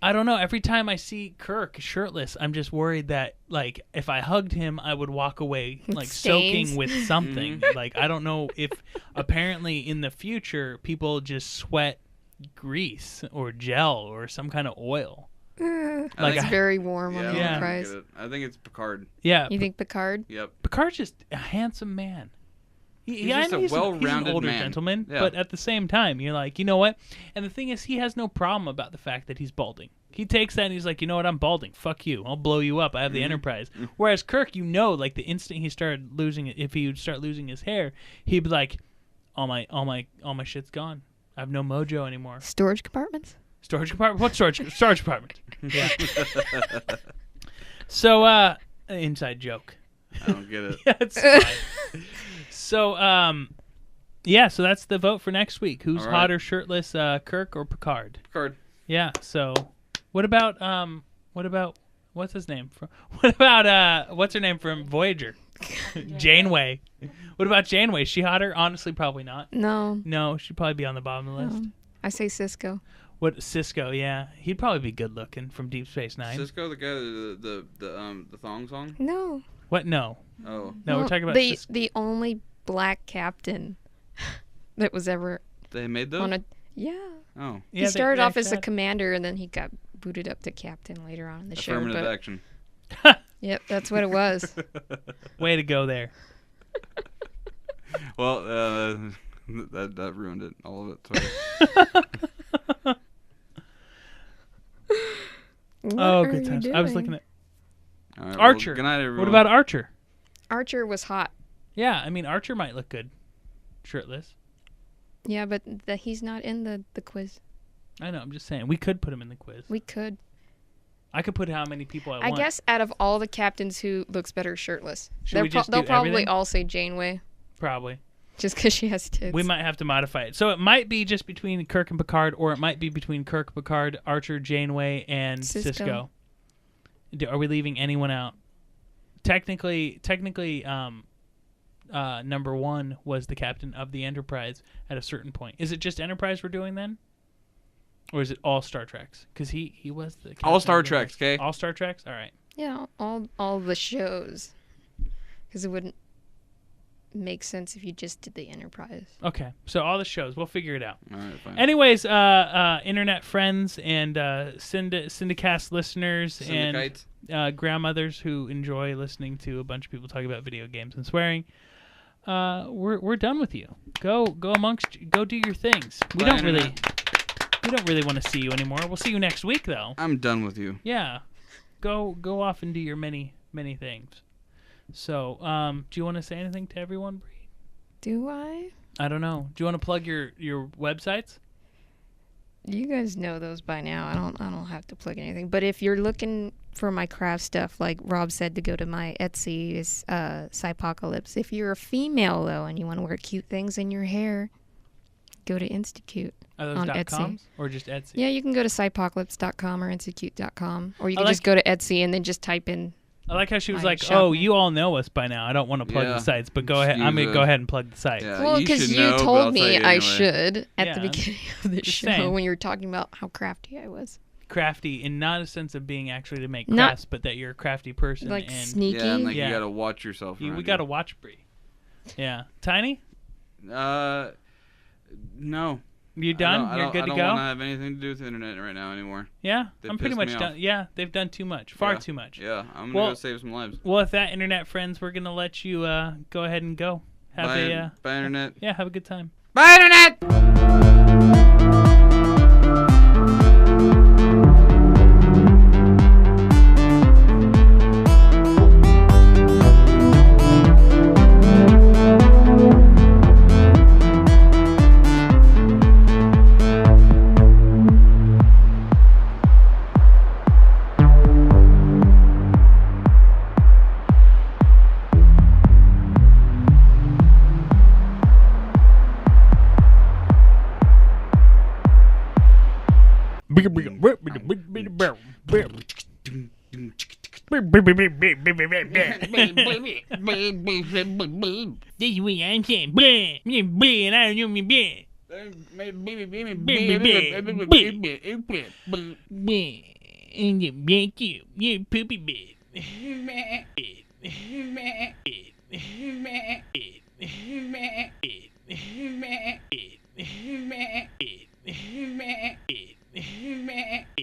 I don't know. Every time I see Kirk shirtless, I'm just worried that like if I hugged him, I would walk away like Stains. soaking with something. Like I don't know if apparently in the future people just sweat grease or gel or some kind of oil. Like it's very warm on the Yeah. Enterprise. I think it's Picard. Yeah, You think Picard? Yep. Picard's just a handsome man. He's I just know a he's well-rounded an older man. gentleman, Yeah. but at the same time, you're like, you know what? And the thing is, he has no problem about the fact that he's balding. He takes that and he's like, you know what? I'm balding. Fuck you. I'll blow you up. I have the Enterprise. Whereas Kirk, you know, like the instant he started losing it, if he would start losing his hair, he'd be like, all my shit's gone. I have no mojo anymore. Storage compartments? Storage compartment? What storage? Storage compartment. Yeah. So, inside joke. I don't get it. Yeah, it's fine. So, yeah, so that's the vote for next week. Who's All right. hotter, shirtless, Kirk or Picard? Picard. Yeah. So, what about what's his name? What about what's her name from Voyager? Janeway. What about Janeway? Is she hotter? Honestly, probably not. No. No, she'd probably be on the bottom of the list. I say Cisco. What Cisco? Yeah, he'd probably be good looking from Deep Space Nine. Cisco, the guy, the thong song. No. What? No, Oh, no, we're talking about the Cisco. the only black captain that was ever they made those. on a Yeah, Oh, he started they off as a actually commander and then he got booted up to captain later on in the show. affirmative But action. yep, that's what it was. way to go there. Well, that ruined it. All of it. Sorry. What Oh, are good you times. I was doing? looking at All right, Archer. Well, good night, everyone. What about Archer? Archer was hot. Yeah, I mean Archer might look good, shirtless. Yeah, but he's not in the quiz. I know. I'm just saying we could put him in the quiz. We could. I could put how many people I I want. guess out of all the captains, who looks better shirtless? Should we just they'll do probably everything? all say Janeway, Probably. just because she has tits. We might have to modify it. So it might be just between Kirk and Picard, or it might be between Kirk, Picard, Archer, Janeway, and Cisco. Are we leaving anyone out? Technically, number one was the captain of the Enterprise at a certain point. Is it just Enterprise we're doing then? Or is it all Star Treks? Because he was the captain All of Star the Treks, Enterprise. okay? All Star Treks? All right. Yeah, all the shows, because it wouldn't. make sense if you just did the Enterprise. Okay, so all the shows, we'll figure it out. All right, fine. Anyways, internet friends and Syndicast listeners Syndicate. and grandmothers who enjoy listening to a bunch of people talk about video games and swearing. We're done with you. Go do your things. We Bye, don't really Internet. want to see you anymore. We'll see you next week though. I'm done with you. Yeah. Go off and do your many things. So, do you want to say anything to everyone, Bree? Do I? I don't know. Do you want to plug your websites? You guys know those by now. I don't have to plug anything. But if you're looking for my craft stuff, like Rob said, to go to my Etsy is Psypocalypse. If you're a female though and you want to wear cute things in your hair, go to Institute. Are those on .coms Etsy. or just Etsy? Yeah, you can go to Psypocalypse.com or Institute.com, or you can like- just go to Etsy and then just type in. I like how she was My like, shop "Oh, name. you all know us by now. I don't want to plug Yeah. the sites, but go ahead. I'm Excuse gonna go us. ahead and plug the sites." Yeah, Well, you because should you know, but I'll told tell me you I anyway. should at Yeah. the beginning of the Just show saying. when you were talking about how crafty I was. Crafty, in not a sense of being actually to make Not- crafts, but that you're a crafty person. Like and sneaky. Yeah, and like Yeah. you gotta watch yourself. we around gotta watch Bree. Yeah, Tiny, No. you done? You're good to I don't go. want to have anything to do with the internet right now anymore. Yeah, They I'm pretty pissed much me done. off. Yeah, they've done too much, far Yeah. too much. Yeah, I'm gonna Well- go save some lives. Well, if that internet friends, we're gonna let you go ahead and go. Have Bye, bye, internet. yeah, have a good time. Bye, internet. This is what I'm saying. Bleh, and I know me bleh. Bleh. And you thank you. You poopy bit. Bit. Bit. Bit. Bit.